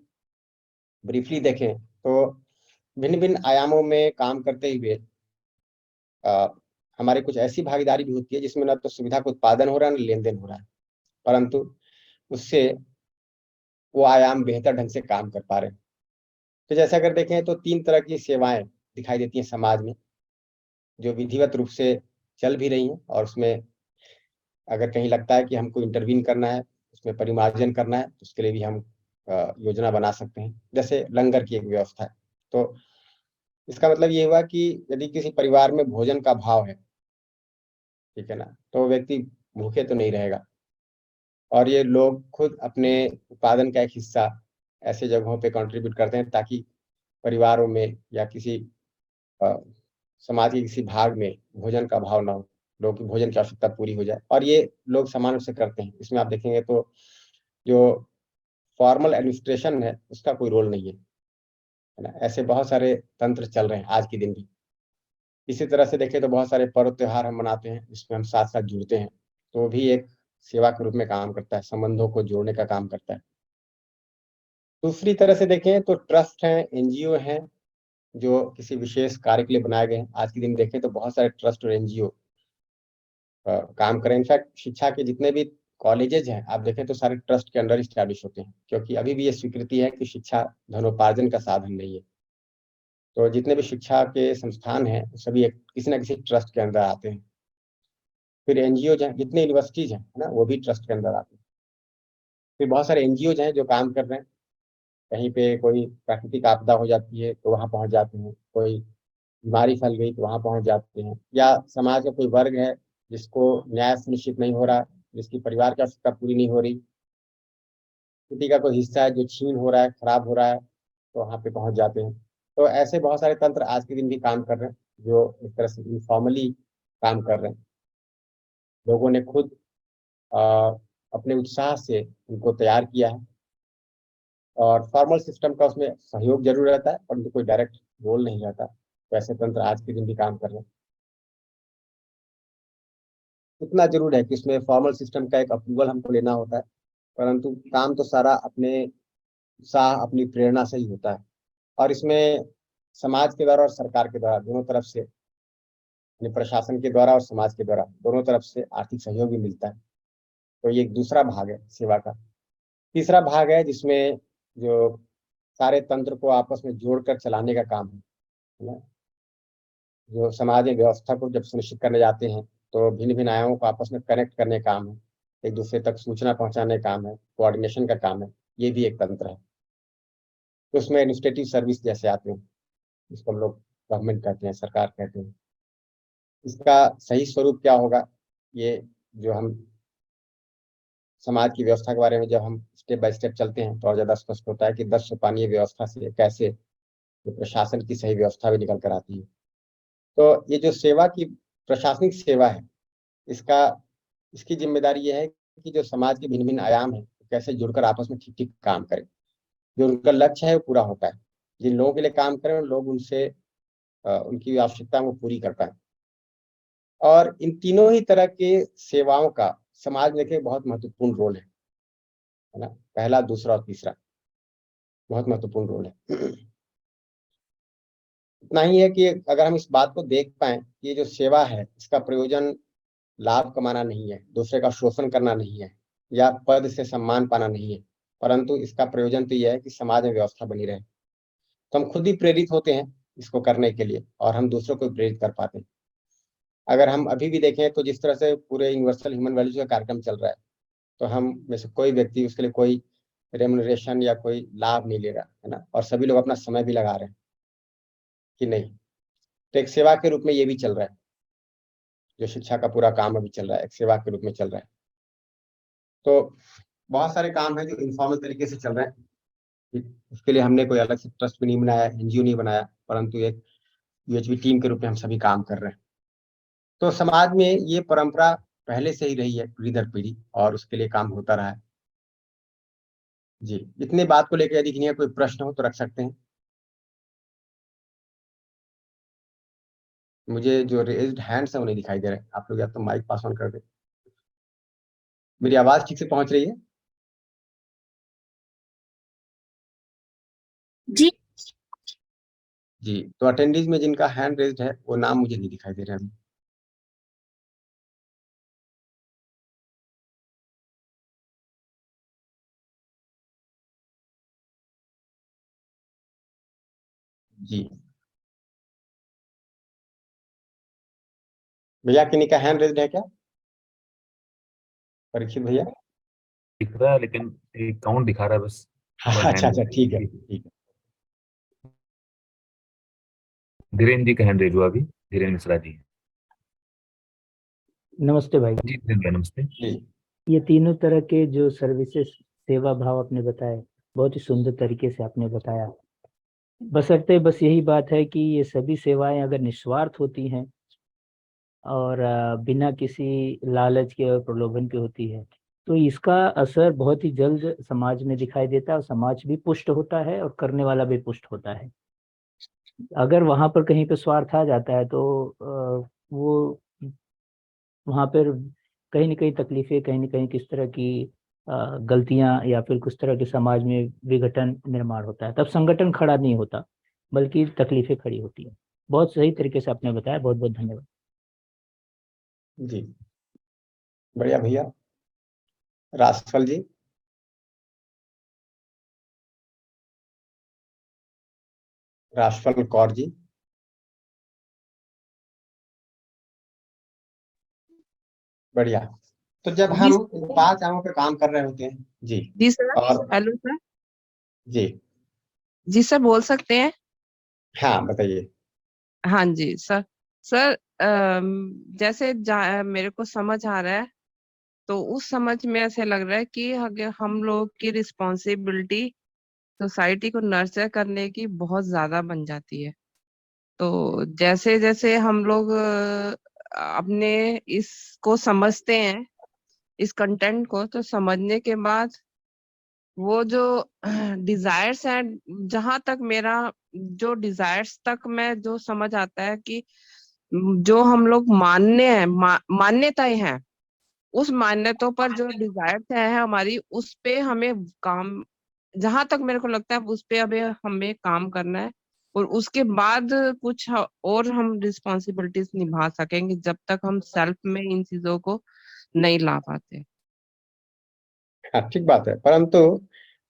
ब्रीफली देखें तो भिन्न भिन्न आयामों में काम करते हुए हमारी कुछ ऐसी भागीदारी भी होती है जिसमें न तो सुविधा का उत्पादन हो रहा है, न लेन देन हो रहा है, परंतु उससे वो आयाम बेहतर ढंग से काम कर पा रहे हैं। तो जैसे अगर देखें तो 3 तरह की सेवाएं दिखाई देती हैं समाज में, जो विधिवत रूप से चल भी रही हैं, और उसमें अगर कहीं लगता है कि हमको इंटरवीन करना है, उसमें परिमार्जन करना है, तो उसके लिए भी हम योजना बना सकते हैं। जैसे लंगर की एक व्यवस्था है, तो इसका मतलब ये हुआ कि यदि किसी परिवार में भोजन का अभाव है, ठीक है ना, तो व्यक्ति भूखे तो नहीं रहेगा, और ये लोग खुद अपने उत्पादन का एक हिस्सा ऐसे जगहों पे कंट्रीब्यूट करते हैं ताकि परिवारों में या किसी अ, समाज के किसी भाग में भोजन का अभाव ना हो, लोगों की भोजन की आवश्यकता पूरी हो जाए, और ये लोग समान रूप से करते हैं। इसमें आप देखेंगे तो जो फॉर्मल एडमिनिस्ट्रेशन है उसका कोई रोल नहीं है ना? ऐसे बहुत सारे तंत्र चल रहे हैं आज के दिन भी। इसी तरह से देखें तो बहुत सारे पर्व त्योहार हम मनाते हैं जिसमें हम साथ साथ जुड़ते हैं, तो वो भी एक सेवा के रूप में काम करता है, संबंधों को जोड़ने का काम करता है। दूसरी तरह से देखें तो ट्रस्ट हैं, एनजीओ हैं जो किसी विशेष कार्य के लिए बनाए गए हैं। आज के दिन देखें तो बहुत सारे ट्रस्ट और एनजीओ काम करें। इनफैक्ट शिक्षा के जितने भी कॉलेजेज हैं आप देखें तो सारे ट्रस्ट के अंडर स्टैब्लिश होते हैं, क्योंकि अभी भी ये स्वीकृति है कि शिक्षा धनोपार्जन का साधन नहीं है। तो जितने भी शिक्षा के संस्थान हैं सभी किसी न किसी ट्रस्ट के अंदर आते हैं। फिर एनजीओ हैं, जितने यूनिवर्सिटीज हैं है ना, वो भी ट्रस्ट के अंदर आते हैं। फिर बहुत सारे एनजीओ हैं जो काम कर रहे हैं, कहीं पे कोई प्राकृतिक आपदा हो जाती है तो वहां पहुंच जाते हैं, कोई बीमारी फैल गई तो वहां पहुंच जाते हैं, या समाज का कोई वर्ग है जिसको न्याय सुनिश्चित नहीं हो रहा, जिसकी परिवार की आवश्यकता पूरी नहीं हो रही, किसी का कोई हिस्सा है जो छीन हो रहा है, खराब हो रहा है, तो वहां पे पहुंच जाते हैं। तो ऐसे बहुत सारे तंत्र आज के दिन भी काम कर रहे हैं जो इस तरह से इनफॉर्मली काम कर रहे हैं। लोगों ने खुद अ, अपने उत्साह से उनको तैयार किया है, और फॉर्मल सिस्टम का उसमें सहयोग जरूर रहता है परंतु कोई डायरेक्ट रोल नहीं रहता। तो ऐसे तंत्र आज के दिन भी काम कर रहे हैं। इतना जरूर है कि इसमें फॉर्मल सिस्टम का एक अप्रूवल हमको लेना होता है, परंतु काम तो सारा अपने उत्साह, अपनी प्रेरणा से ही होता है। और इसमें समाज के द्वारा और सरकार के द्वारा दोनों तरफ से, यानी प्रशासन के द्वारा और समाज के द्वारा दोनों तरफ से आर्थिक सहयोग भी मिलता है। तो ये एक दूसरा भाग है सेवा का। तीसरा भाग है जिसमें जो सारे तंत्र को आपस में जोड़कर चलाने का काम है ना, जो समाज में व्यवस्था को जब सुनिश्चित करने जाते हैं तो भिन्न भिन्न आयामों को आपस में कनेक्ट करने का काम है, एक दूसरे तक सूचना पहुंचाने का काम है, कोऑर्डिनेशन का काम है, ये भी एक तंत्र है। तो उसमें एडमिनिस्ट्रेटिव सर्विस जैसे आते हैं, जिसको हम लोग गवर्नमेंट कहते हैं, सरकार कहते हैं। इसका सही स्वरूप क्या होगा, ये जो हम समाज की व्यवस्था के बारे में जब हम स्टेप बाय स्टेप चलते हैं तो और ज्यादा स्पष्ट होता है कि 10 सोपानीय व्यवस्था से कैसे जो प्रशासन की सही व्यवस्था भी निकल कर आती है। तो ये जो सेवा की प्रशासनिक सेवा है, इसका इसकी जिम्मेदारी ये है कि जो समाज के भिन्न भिन्न आयाम है कैसे जुड़कर आपस में ठीक ठीक काम करें, जो उनका लक्ष्य है वो पूरा हो पाए, जिन लोगों के लिए काम करें लोग उनसे उनकी आवश्यकताओं को पूरी कर पाए। और इन तीनों ही तरह के सेवाओं का समाज में देखिए बहुत महत्वपूर्ण रोल है ना, पहला, दूसरा और तीसरा बहुत महत्वपूर्ण रोल है। इतना ही है कि अगर हम इस बात को देख पाए कि ये जो सेवा है इसका प्रयोजन लाभ कमाना नहीं है, दूसरे का शोषण करना नहीं है, या पद से सम्मान पाना नहीं है, परंतु इसका प्रयोजन तो यह है कि समाज में व्यवस्था बनी रहे। तो हम खुद ही प्रेरित होते हैं इसको करने के लिए और हम दूसरों को प्रेरित कर पाते हैं। अगर हम अभी भी देखें तो जिस तरह से पूरे यूनिवर्सल ह्यूमन वैल्यूज का कार्यक्रम चल रहा है, तो हम में से कोई व्यक्ति उसके लिए कोई रेमुनरेशन या कोई लाभ नहीं ले रहा है ना, और सभी लोग अपना समय भी लगा रहे हैं कि नहीं। तो एक सेवा के रूप में ये भी चल रहा है, जो शिक्षा का पूरा काम अभी चल रहा है एक सेवा के रूप में चल रहा है। तो बहुत सारे काम है जो इनफॉर्मल तरीके से चल रहे हैं। उसके लिए हमने कोई अलग से ट्रस्ट भी नहीं बनाया, एनजीओ नहीं बनाया, परंतु एक यूएचबी टीम के रूप में हम सभी काम कर रहे हैं। तो समाज में ये परंपरा पहले से ही रही है पीढ़ी दर पीढ़ी, और उसके लिए काम होता रहा है। जी, इतने बात को लेकर यदि कोई प्रश्न हो तो रख सकते हैं। मुझे जो रेज्ड हैंड्स है वो नहीं दिखाई दे रहे, आप लोग या तो माइक पास ऑन कर दे। मेरी आवाज ठीक से पहुंच रही है? जी जी, तो अटेंडीज में जिनका हैंड रेज्ड है वो नाम मुझे नहीं दिखाई दे रहा है। जी भैया, किन्हीं का हैंड रेज्ड है क्या? परीक्षित भैया? दिख रहा है लेकिन एक काउंट दिखा रहा है बस। अच्छा अच्छा, ठीक है ठीक है। धीरेन्द्र जी का हैंड रेज हुआ अभी, धीरेन्द्र मिश्रा जी। नमस्ते भाई। जी धीरेन्द्र नमस्ते। जी ये तीनों तरह के जो सर्विसेज सेवा भाव आपने बताए, बहुत ही सुंदर तरीके से आपने बताया। बशर्ते बस यही बात है कि ये सभी सेवाएं अगर निस्वार्थ होती हैं और बिना किसी लालच के और प्रलोभन के होती है तो इसका असर बहुत ही जल्द समाज में दिखाई देता है और समाज भी पुष्ट होता है और करने वाला भी पुष्ट होता है। अगर वहां पर कहीं पे स्वार्थ आ जाता है तो वो वहां पर कहीं न कहीं तकलीफें, कहीं न कहीं किस तरह की गलतियां या फिर कुछ तरह के समाज में विघटन निर्माण होता है, तब संगठन खड़ा नहीं होता बल्कि तकलीफें खड़ी होती है। बहुत सही तरीके से आपने बताया, बहुत बहुत धन्यवाद। जी बढ़िया भैया। राजफल जी। राजफल कौर जी। बढ़िया। तो जब जी हम इन 5 अंगों पे काम कर रहे होते हैं जी, जी सर। और हेलो सर। जी जी सर, बोल सकते हैं? हाँ बताइए। हाँ जी सर। सर जैसे मेरे को समझ आ रहा है, तो उस समझ में ऐसे लग रहा है कि अगर हम लोग की रिस्पॉन्सिबिलिटी सोसाइटी को नर्चर करने की बहुत ज्यादा बन जाती है। तो जैसे जैसे हम लोग अपने इसको समझते हैं, इस कंटेंट को, तो समझने के बाद वो जो डिजायर्स हैं, जहां तक मेरा जो डिजायर्स तक मैं जो समझ आता है कि जो हम लोग मानने हैं, मान्यताएं हैं, उस मान्यताओं पर जो डिजायर्स है हमारी, उस पे हमें काम, जहां तक मेरे को लगता है उस पे अभी हमें काम करना है। और उसके बाद कुछ और हम रिस्पॉन्सिबिलिटीज निभा सकेंगे, जब तक हम सेल्फ में इन चीजों को नहीं ला पाते। हाँ ठीक बात है, परंतु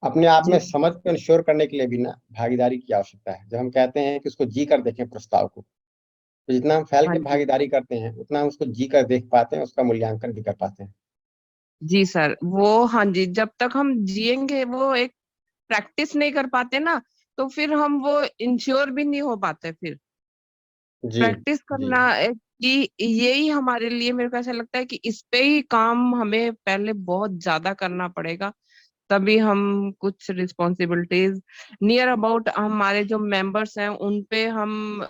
अपने आप जी में समझ को इंश्योर करने के लिए भी ना भागीदारी की आवश्यकता है। जब हम कहते हैं कि उसको जी कर देखें प्रस्ताव को, तो जितना हम फैल हाँ के जी। भागीदारी करते हैं उतना हम उसको जी कर देख पाते हैं, उसका मूल्यांकन भी कर पाते हैं। जी सर, वो हाँ जी, जब तक हम जिएंगे वो एक प्रैक्टिस नहीं कर पाते ना, तो फिर हम वो इंश्योर भी नहीं हो पाते। फिर जी प्रैक्टिस जी करना कि यही हमारे लिए, मेरे को ऐसा लगता है कि इस पे ही काम हमें पहले बहुत ज्यादा करना पड़ेगा। तभी हम कुछ रिस्पॉन्सिबिलिटीज नियर अबाउट हमारे जो मेंबर्स हैं उन पे हम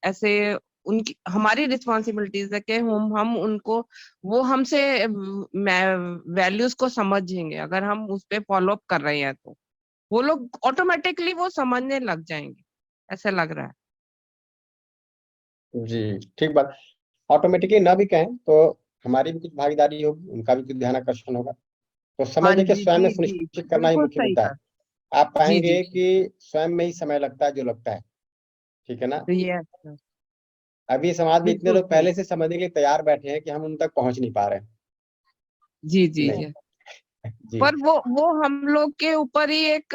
ऐसे, उनकी हमारी रिस्पॉन्सिबिलिटीज है कि हम उनको, वो हमसे वैल्यूज को समझेंगे। अगर हम उस पे फॉलो अप कर रहे हैं तो वो लोग ऑटोमेटिकली वो समझने लग जाएंगे, ऐसा लग रहा है। जी ठीक बात। ऑटोमेटिकली ना भी कहें तो हमारी भी कुछ भागीदारी होगी, उनका भी कुछ ध्यान आकर्षण होगा। तो हाँ समय देखिए जी स्वयं में जी जी, सुनिश्चित करना ही बिल्कुल मुख्य सही मुद्दा है। सर। आप जी जी पाएंगे जी, कि स्वयं में ही समय लगता है जो लगता है, ठीक है ना। यस सर, अभी समाज में इतने बिल्कुल लोग सही। पहले से समझने के लिए तैयार बैठे हैं कि हम उन तक पहुंच नहीं पा रहे हैं। जी जी नहीं। जी। जी पर वो हम लोग के ऊपर ही एक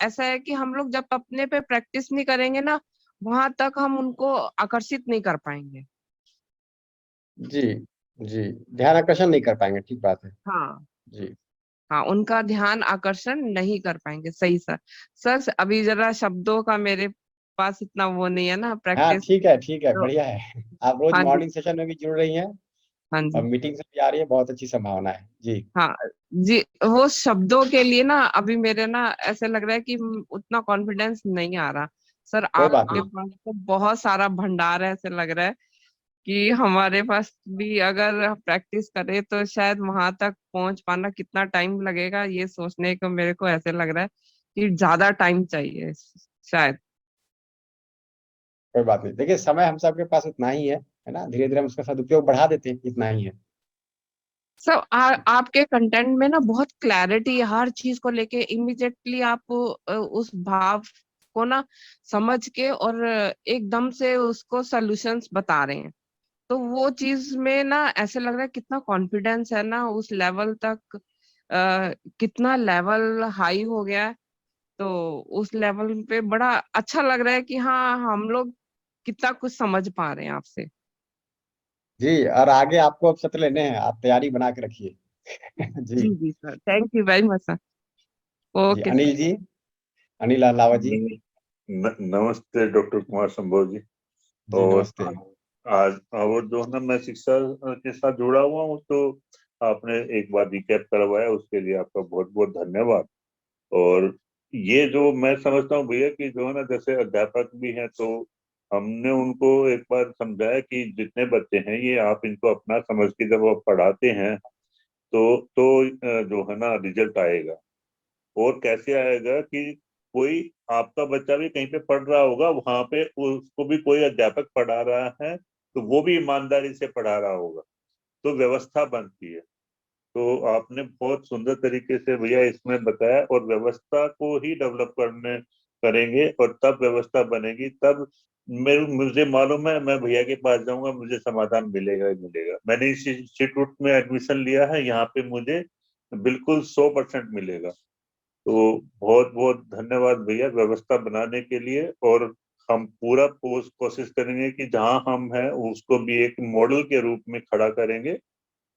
ऐसा है कि हम लोग जब अपने पे प्रैक्टिस नहीं करेंगे ना, वहां तक हम उनको आकर्षित नहीं कर पाएंगे। जी जी ध्यान आकर्षण नहीं कर पाएंगे, ठीक बात है। हाँ जी हाँ, उनका ध्यान आकर्षण नहीं कर पाएंगे। सही सर। सर अभी जरा शब्दों का मेरे पास इतना वो नहीं है ना, हाँ प्रैक्टिस। ठीक है तो बढ़िया है। आप रोज हाँ जी। मॉर्निंग सेशन में भी जुड़ रही हैं हाँ और जी। मीटिंग से भी आ रही है, बहुत अच्छी संभावना है जी। हाँ जी, वो शब्दों के लिए ना अभी मेरे ना ऐसे लग रहा है कि उतना कॉन्फिडेंस नहीं आ रहा। सर कोई बात आपके नहीं। पास तो बहुत सारा भंडार है, ऐसे लग रहा है कि हमारे पास भी अगर प्रैक्टिस करे तो शायद वहां तक पहुंच पाना कितना टाइम लगेगा, ये सोचने को मेरे को ऐसे लग रहा है कि ज्यादा टाइम चाहिए शायद। कोई बात नहीं, देखिए समय हम सबके पास उतना ही है ना, धीरे धीरे हम उसका सदुपयोग बढ़ा देते हैं, इतना ही है। सब आपके कंटेंट में ना बहुत क्लैरिटी है हर चीज को लेके। इमिडिएटली आप उस भाव को ना समझ के और एकदम से उसको सॉल्यूशंस बता रहे हैं। तो वो चीज में ना ऐसे लग रहा है कितना कॉन्फिडेंस है ना, उस लेवल तक कितना लेवल हाई हो गया है। तो उस लेवल पे बड़ा अच्छा लग रहा है कि हाँ, हम लोग कितना कुछ समझ पा रहे हैं आपसे। जी और आगे आपको अब सत्र लेने हैं, आप तैयारी बना के रखिए। जी जी जी sir, thank you very much sir. जी ओके सर। अनिल जी, अनिल अलावा जी। नमस्ते डॉक्टर कुमार संभव जी। जी और नमस्ते। आज और जो है ना, मैं शिक्षा के साथ जुड़ा हुआ हूँ, तो आपने एक बार रिकैप करवाया, उसके लिए आपका बहुत बहुत धन्यवाद। और ये जो मैं समझता हूँ भैया कि जो है ना, जैसे अध्यापक भी हैं, तो हमने उनको एक बार समझाया कि जितने बच्चे हैं ये आप इनको अपना समझ के जब आप पढ़ाते हैं, जो है ना रिजल्ट आएगा। और कैसे आएगा कि कोई आपका बच्चा भी कहीं पे पढ़ रहा होगा, वहां पे उसको भी कोई अध्यापक पढ़ा रहा है, तो वो भी ईमानदारी से पढ़ा रहा होगा, तो व्यवस्था बनती है। तो आपने बहुत सुंदर तरीके से भैया इसमें बताया, और व्यवस्था को ही डेवलप करेंगे और तब व्यवस्था बनेगी। तब मुझे मालूम है, मैं भैया के पास जाऊंगा, मुझे समाधान मिलेगा ही मिलेगा। मैंने इस इंस्टीट्यूट में एडमिशन लिया है, यहाँ पे मुझे बिल्कुल 100% मिलेगा। तो बहुत बहुत धन्यवाद भैया व्यवस्था बनाने के लिए। और हम पूरा कोशिश करेंगे कि जहां हम हैं उसको भी एक मॉडल के रूप में खड़ा करेंगे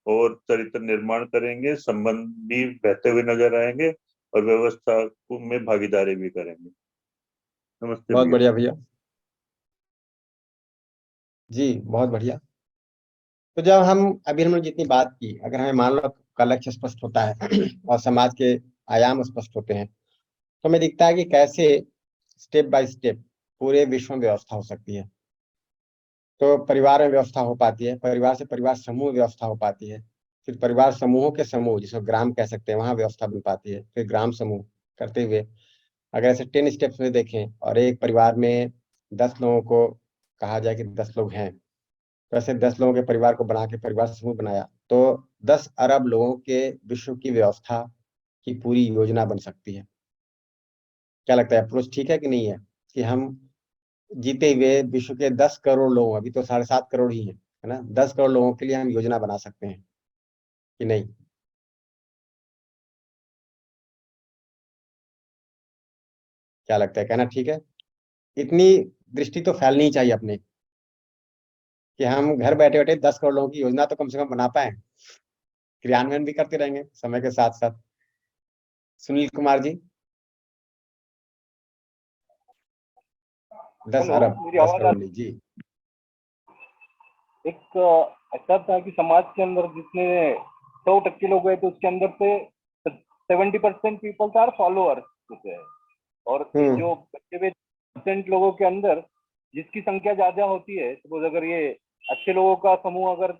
और चरित्र निर्माण करेंगे, संबंध भी बहते हुए नजर आएंगे और व्यवस्था में भागीदारी भी करेंगे। नमस्ते बहुत भैया। बढ़िया भैया जी, बहुत बढ़िया। तो जब हमने जितनी बात की, अगर हमें मान लो का लक्ष्य स्पष्ट होता है और समाज के आयाम स्पष्ट होते हैं, तो हमें दिखता है कि कैसे स्टेप बाय स्टेप पूरे विश्व में व्यवस्था हो सकती है। तो परिवार में व्यवस्था हो पाती है, परिवार से परिवार समूह व्यवस्था हो पाती है, फिर परिवार समूहों के समूह जिसको ग्राम कह सकते हैं वहां व्यवस्था बन पाती है, फिर ग्राम समूह करते हुए अगर ऐसे 10 स्टेप्स में देखें और एक परिवार में 10 लोगों को कहा जाए कि 10 लोग हैं, तो ऐसे 10 लोगों के परिवार को बना के परिवार समूह बनाया तो 10 अरब लोगों के विश्व की व्यवस्था की पूरी योजना बन सकती है। क्या लगता है, अप्रोच ठीक है कि नहीं है? कि हम जीते हुए विश्व के 10 करोड़ लोग, अभी तो 7.5 करोड़ ही है ना, 10 करोड़ लोगों के लिए हम योजना बना सकते हैं कि नहीं? क्या लगता है, कहना ठीक है? इतनी दृष्टि तो फैलनी ही चाहिए अपने, कि हम घर बैठे बैठे 10 करोड़ लोगों की योजना तो कम से कम बना पाए, क्रियान्वयन भी करते रहेंगे समय के साथ साथ। सुनील कुमार जी, 10 हेलो, अरब मेरी 10 आवाज करोड़ नहीं जी। एक ऐसा था कि समाज के अंदर जितने 100% लोग हैं तो उसके अंदर से 70% पीपल्स आर फॉलोअर्स होते हैं, और जो बचे हुए % लोगों के अंदर जिसकी संख्या ज्यादा होती है, सपोज अगर ये अच्छे लोगों का समूह अगर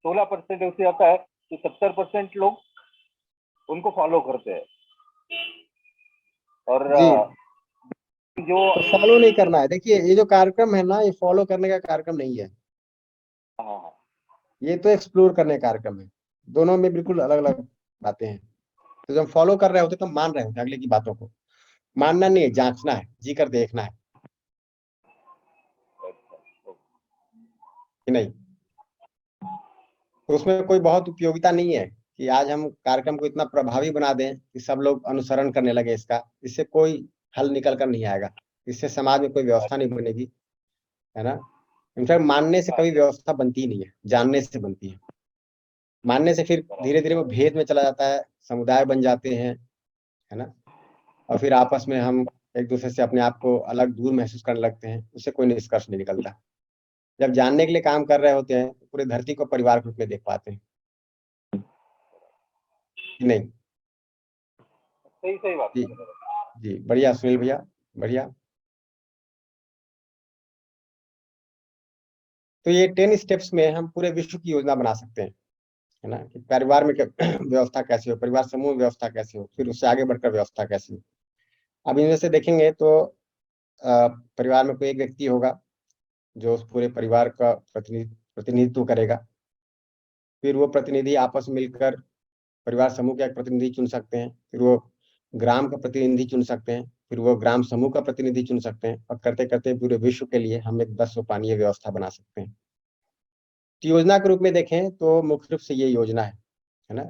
16% उससे आता है तो 70% लोग उनको फॉलो करते हैं। और जी, जो तो फॉलो नहीं करना है। देखिए ये जो कार्यक्रम है ना, ये फॉलो करने का कार्यक्रम नहीं है, हाँ, ये तो एक्सप्लोर करने का कार्यक्रम है। दोनों में बिल्कुल अलग अलग बातें हैं। तो जब फॉलो कर रहे होते तो मान रहे होते अगले की बातों को। मानना नहीं है, जांचना है, जी कर देखना है कि नहीं। तो उसमें कोई बहुत उपयोगिता नहीं है कि आज हम कार्यक्रम को इतना प्रभावी बना दें कि सब लोग अनुसरण करने लगे इसका। इससे कोई हल निकल कर नहीं आएगा, इससे समाज में कोई व्यवस्था नहीं बनेगी, है ना। इनफैक्ट मानने से कभी व्यवस्था बनती ही नहीं है, जानने से बनती है। मानने से फिर धीरे धीरे वो भेद में चला जाता है, समुदाय बन जाते हैं, है ना। और फिर आपस में हम एक दूसरे से अपने आप को अलग दूर महसूस करने लगते हैं, उससे कोई निष्कर्ष नहीं निकलता। जब जानने के लिए काम कर रहे होते हैं तो पूरे धरती को परिवार के रूप में देख पाते हैं कि नहीं। सही बात जी है। जी, बढ़िया सुनील भैया, बढ़िया। तो ये 10 स्टेप्स में हम पूरे विश्व की योजना बना सकते हैं, है ना। कि परिवार में व्यवस्था कैसे हो, परिवार समूह व्यवस्था कैसे हो, फिर उससे आगे बढ़कर व्यवस्था कैसे हो। अब इनमें से देखेंगे तो परिवार में कोई एक व्यक्ति होगा जो उस पूरे परिवार का प्रतिनिधित्व करेगा। फिर वो प्रतिनिधि आपस में मिलकर परिवार समूह का एक प्रतिनिधि चुन सकते हैं, फिर वो ग्राम का प्रतिनिधि चुन सकते हैं, फिर वो ग्राम समूह का प्रतिनिधि चुन सकते हैं, और करते करते पूरे विश्व के लिए हम एक 10 सोपानीय व्यवस्था बना सकते हैं। तो योजना के रूप में देखें तो मुख्य रूप से ये योजना है ना,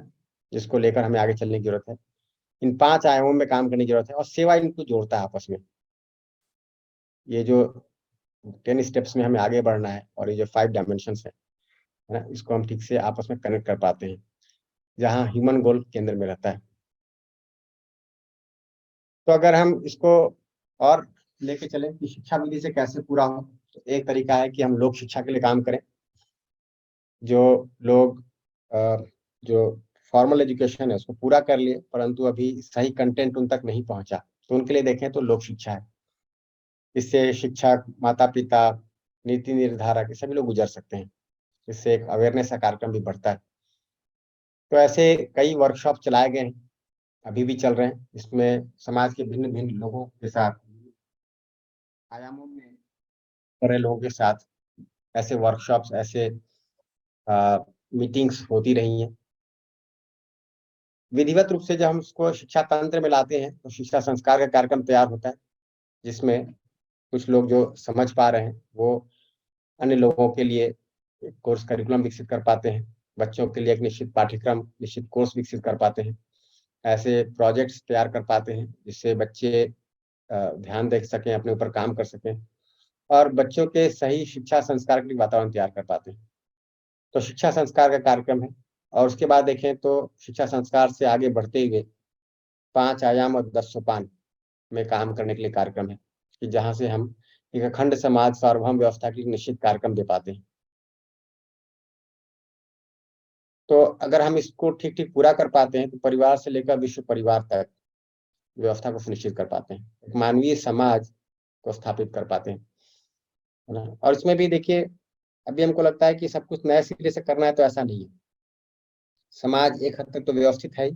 जिसको लेकर हमें आगे चलने की जरूरत है। इन 5 आयामों में काम करने की जरूरत है, और सेवा इनको जोड़ता है आपस में। ये जो 10 स्टेप्स में हमें आगे बढ़ना है, और ये जो 5 डायमेंशंस है ना, इसको हम ठीक से आपस में कनेक्ट कर पाते हैं, जहाँ ह्यूमन गोल केंद्र में रहता है। तो अगर हम इसको और लेके चलें कि शिक्षा विधि से कैसे पूरा हो, तो एक तरीका है कि हम लोक शिक्षा के लिए काम करें। जो लोग जो फॉर्मल एजुकेशन है उसको पूरा कर लिए, परंतु अभी सही कंटेंट उन तक नहीं पहुंचा, तो उनके लिए देखें तो लोक शिक्षा है। इससे शिक्षक, माता पिता, नीति निर्धारक, ये सभी लोग गुजर सकते हैं। इससे एक अवेयरनेस का कार्यक्रम भी बढ़ता है। तो ऐसे कई वर्कशॉप चलाए गए हैं, अभी भी चल रहे हैं। इसमें समाज के भिन्न भिन्न लोगों के साथ, आयामों में रहे लोगों के साथ ऐसे वर्कशॉप्स, ऐसे मीटिंग्स होती रही हैं। विधिवत रूप से जब हम उसको शिक्षा तंत्र में लाते हैं तो शिक्षा संस्कार का कार्यक्रम तैयार होता है, जिसमें कुछ लोग जो समझ पा रहे हैं वो अन्य लोगों के लिए एक कोर्स करिकुलम विकसित कर पाते हैं, बच्चों के लिए एक निश्चित पाठ्यक्रम, निश्चित कोर्स विकसित कर पाते हैं, ऐसे प्रोजेक्ट्स तैयार कर पाते हैं जिससे बच्चे ध्यान दे सकें, अपने ऊपर काम कर सकें और बच्चों के सही शिक्षा संस्कार के लिए वातावरण तैयार कर पाते हैं। तो शिक्षा संस्कार का कार्यक्रम है। और उसके बाद देखें तो शिक्षा संस्कार से आगे बढ़ते हुए 5 आयाम और 10 सोपान में काम करने के लिए कार्यक्रम है कि जहां से हम एक अखंड समाज सार्वभौम व्यवस्था के लिए निश्चित कार्यक्रम दे पाते हैं। तो अगर हम इसको ठीक ठीक पूरा कर पाते हैं तो परिवार से लेकर विश्व परिवार तक व्यवस्था को सुनिश्चित कर पाते हैं, एक मानवीय समाज को स्थापित कर पाते हैं, है ना। और इसमें भी देखिए अभी हमको लगता है कि सब कुछ नए सिरे से करना है, तो ऐसा नहीं है। समाज एक हद तक तो व्यवस्थित है ही,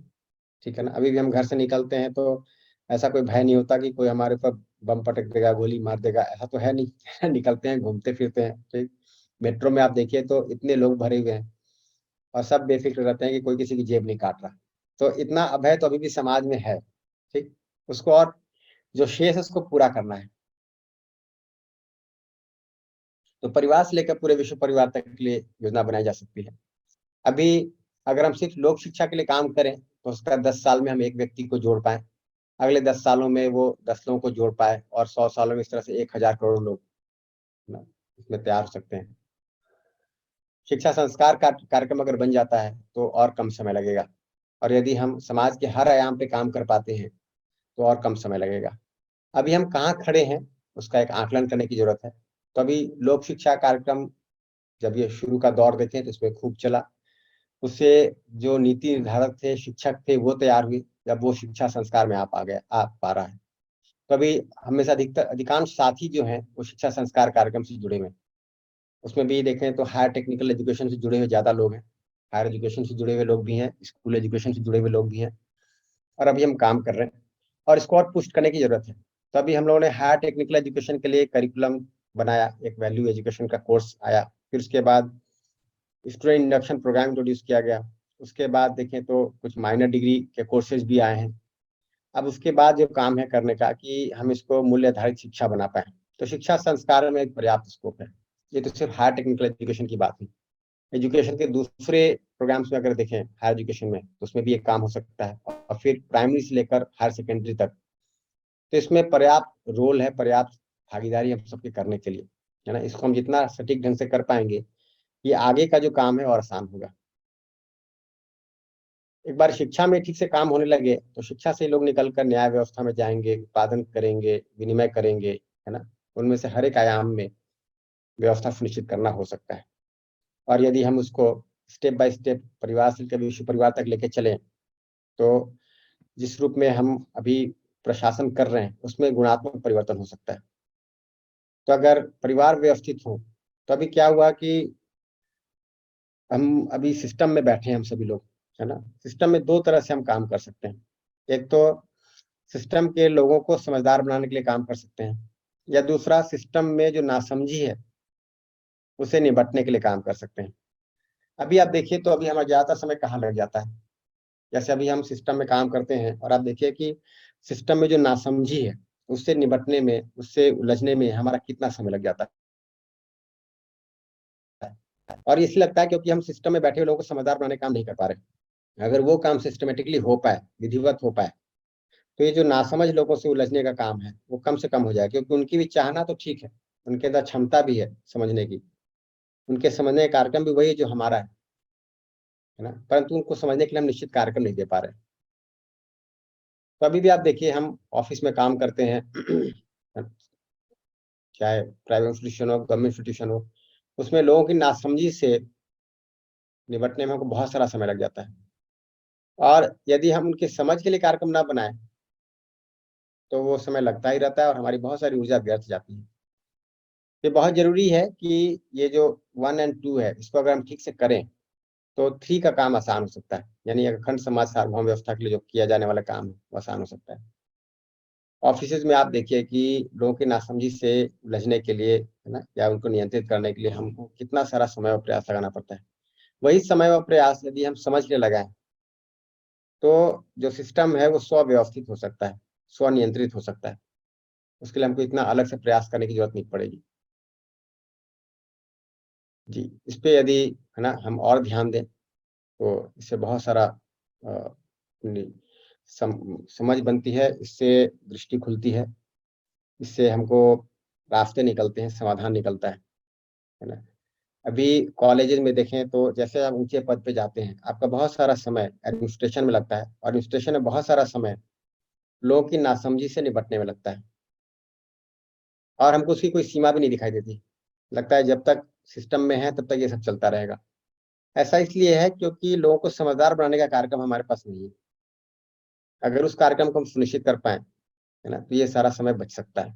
ठीक है ना। अभी भी हम घर से निकलते हैं तो ऐसा कोई भय नहीं होता कि कोई हमारे ऊपर बम पटक देगा, गोली मार देगा, ऐसा तो है नहीं। निकलते हैं, घूमते फिरते हैं, ठीक। मेट्रो में आप देखिए तो इतने लोग भरे हुए हैं और सब बेफिक्र रहते हैं कि कोई किसी की जेब नहीं काट रहा। तो इतना अभय तो अभी भी समाज में है, ठीक। उसको और जो शेष है उसको पूरा करना है। तो परिवार से लेकर पूरे विश्व परिवार तक के लिए योजना बनाई जा सकती है। अभी अगर हम सिर्फ लोक शिक्षा के लिए काम करें तो उसका 10 साल में हम एक व्यक्ति को जोड़ पाए, अगले 10 सालों में वो 10 लोगों को जोड़ पाए और 100 सालों में इस तरह से 1000 करोड़ लोग ना इसमें तैयार हो सकते हैं। शिक्षा संस्कार का कार्यक्रम अगर बन जाता है तो और कम समय लगेगा, और यदि हम समाज के हर आयाम पे काम कर पाते हैं तो और कम समय लगेगा। अभी हम कहाँ खड़े हैं उसका एक आकलन करने की जरूरत है। तो अभी लोक शिक्षा कार्यक्रम जब ये शुरू का दौर देखें तो इसमें खूब चला, उससे जो नीति निर्धारक थे, शिक्षक थे, वो तैयार हुई, जब वो शिक्षा संस्कार में आ पा रहा है। तो अभी हमेशा अधिकांश साथी जो हैं वो शिक्षा संस्कार कार्यक्रम से जुड़े हुए हैं। उसमें भी देखें तो हायर टेक्निकल एजुकेशन से जुड़े हुए ज्यादा लोग हैं, हायर एजुकेशन से जुड़े हुए लोग भी हैं, स्कूल एजुकेशन से जुड़े हुए लोग भी हैं, और अभी हम काम कर रहे हैं और इसको और पुष्ट करने की जरूरत है। तो अभी हम लोगों ने हायर टेक्निकल एजुकेशन के लिए करिकुलम बनाया, एक वैल्यू एजुकेशन का कोर्स आया, फिर उसके बाद स्टूडेंट इंडक्शन प्रोग्राम इंट्रोड्यूस किया गया, उसके बाद देखें तो कुछ माइनर डिग्री के कोर्सेज भी आए हैं। अब उसके बाद जो काम है करने का कि हम इसको मूल्य आधारित शिक्षा बना पाए, तो शिक्षा संस्कार में एक पर्याप्त स्कोप है। ये तो सिर्फ हायर टेक्निकल एजुकेशन की बात है। एजुकेशन के दूसरे प्रोग्राम्स में अगर देखें हायर एजुकेशन में तो उसमें भी एक काम हो सकता है, और फिर प्राइमरी से लेकर हायर सेकेंडरी तक, तो इसमें पर्याप्त रोल है, पर्याप्त भागीदारी हम सबके करने के लिए, है ना। इसको हम जितना सटीक ढंग से कर पाएंगे ये आगे का जो काम है और आसान होगा। एक बार शिक्षा में ठीक से काम होने लगे तो शिक्षा से लोग निकलकर न्याय व्यवस्था में जाएंगे, उत्पादन करेंगे, विनिमय करेंगे, है ना। उनमें से हर एक आयाम में व्यवस्था सुनिश्चित करना हो सकता है। और यदि हम उसको स्टेप बाय स्टेप परिवार से कभी विश्व परिवार तक लेके चले तो जिस रूप में हम अभी प्रशासन कर रहे हैं उसमें गुणात्मक परिवर्तन हो सकता है। तो अगर परिवार व्यवस्थित हो तो अभी क्या हुआ कि हम अभी सिस्टम में बैठे हैं, हम सभी लोग, है ना। सिस्टम में दो तरह से हम काम कर सकते हैं। एक तो सिस्टम के लोगों को समझदार बनाने के लिए काम कर सकते हैं, या दूसरा सिस्टम में जो नासमझी है उसे निपटने के लिए काम कर सकते हैं। अभी आप देखिए तो अभी हमारा ज्यादा समय कहाँ लग जाता है। जैसे अभी हम सिस्टम में काम करते हैं और आप देखिए कि सिस्टम में जो नासमझी है उससे निपटने में, उससे उलझने में हमारा कितना समय लग जाता है। और इसलिए लगता है क्योंकि हम सिस्टम में बैठे हुए लोगों को समझदार बनाने का काम नहीं कर पा रहे। अगर वो काम सिस्टमेटिकली हो पाए, विधिवत हो पाए, तो ये जो नासमझ लोगों से उलझने का काम है वो कम से कम हो जाए, क्योंकि उनकी भी चाहना तो ठीक है, उनके अंदर क्षमता भी है समझने की, उनके समझने का कार्यक्रम भी वही है जो हमारा है ना, परंतु उनको समझने के लिए हम निश्चित कार्यक्रम नहीं दे पा रहे। तो अभी भी आप देखिए हम ऑफिस में काम करते हैं, चाहे प्राइवेट इंस्टीट्यूशन हो, गवर्नमेंट इंस्टीट्यूशन हो, उसमें लोगों की नासमझी से निपटने में हमको बहुत सारा समय लग जाता है। और यदि हम उनके समझ के लिए कार्यक्रम ना बनाए तो वो समय लगता ही रहता है और हमारी बहुत सारी ऊर्जा व्यर्थ जाती है। ये बहुत जरूरी है कि ये जो 1 और 2 है इसको अगर हम ठीक से करें तो 3 का काम आसान हो सकता है, यानी अखंड समाज सार्वभौम व्यवस्था के लिए जो किया जाने वाला काम है वो आसान हो सकता है। ऑफिस में आप देखिए कि लोगों की नासमझी से उलझने के लिए, है ना, या उनको नियंत्रित करने के लिए हमको कितना सारा समय और प्रयास लगाना पड़ता है। वही समय और प्रयास यदि हम समझ के लगाएं तो जो सिस्टम है वो स्वव्यवस्थित हो सकता है, स्वनियंत्रित हो सकता है। उसके लिए हमको इतना अलग से प्रयास करने की जरूरत नहीं पड़ेगी। जी, इस पे यदि है ना हम और ध्यान दें तो इससे बहुत सारा समझ बनती है, इससे दृष्टि खुलती है, इससे हमको रास्ते निकलते हैं, समाधान निकलता है ना। अभी कॉलेजेस में देखें तो जैसे आप ऊंचे पद पे जाते हैं, आपका बहुत सारा समय एडमिनिस्ट्रेशन में लगता है, और एडमिनिस्ट्रेशन में बहुत सारा समय लोगों की नासमझी से निपटने में लगता है, और हमको उसकी कोई सीमा भी नहीं दिखाई देती। लगता है जब तक सिस्टम में है तब तक ये सब चलता रहेगा। ऐसा इसलिए है क्योंकि लोगों को समझदार बनाने का कार्यक्रम हमारे पास नहीं है। अगर उस कार्यक्रम को हम सुनिश्चित कर पाए, है ना, तो ये सारा समय बच सकता है।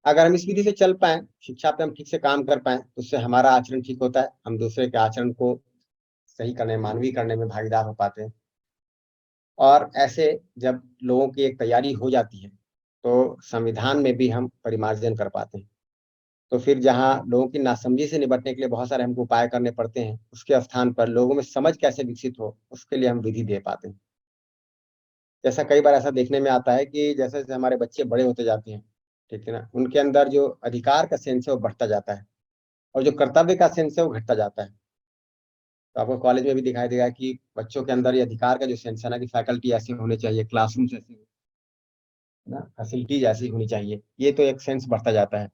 अगर हम इस विधि से चल पाए, शिक्षा पे हम ठीक से काम कर पाए, तो उससे हमारा आचरण ठीक होता है, हम दूसरे के आचरण को सही करने, मानवीय करने में भागीदार हो पाते हैं। और ऐसे जब लोगों की एक तैयारी हो जाती है तो संविधान में भी हम परिमार्जन कर पाते हैं। तो फिर जहाँ लोगों की नासमझी से निपटने के लिए बहुत सारे हमको उपाय करने पड़ते हैं, उसके स्थान पर लोगों में समझ कैसे विकसित हो, उसके लिए हम विधि दे पाते हैं। जैसा कई बार ऐसा देखने में आता है कि जैसे जैसे हमारे बच्चे बड़े होते जाते हैं, ठीक है ना, उनके अंदर जो अधिकार का सेंस है वो बढ़ता जाता है, और जो कर्तव्य का सेंस है वो घटता जाता है। तो आपको कॉलेज में भी दिखाई देगा कि बच्चों के अंदर ये अधिकार का जो सेंस है ना, कि फैकल्टी ऐसी होने चाहिए, क्लासरूम्स ऐसे ना, फैसिलिटीज ऐसी होनी चाहिए, ये तो एक सेंस बढ़ता जाता है।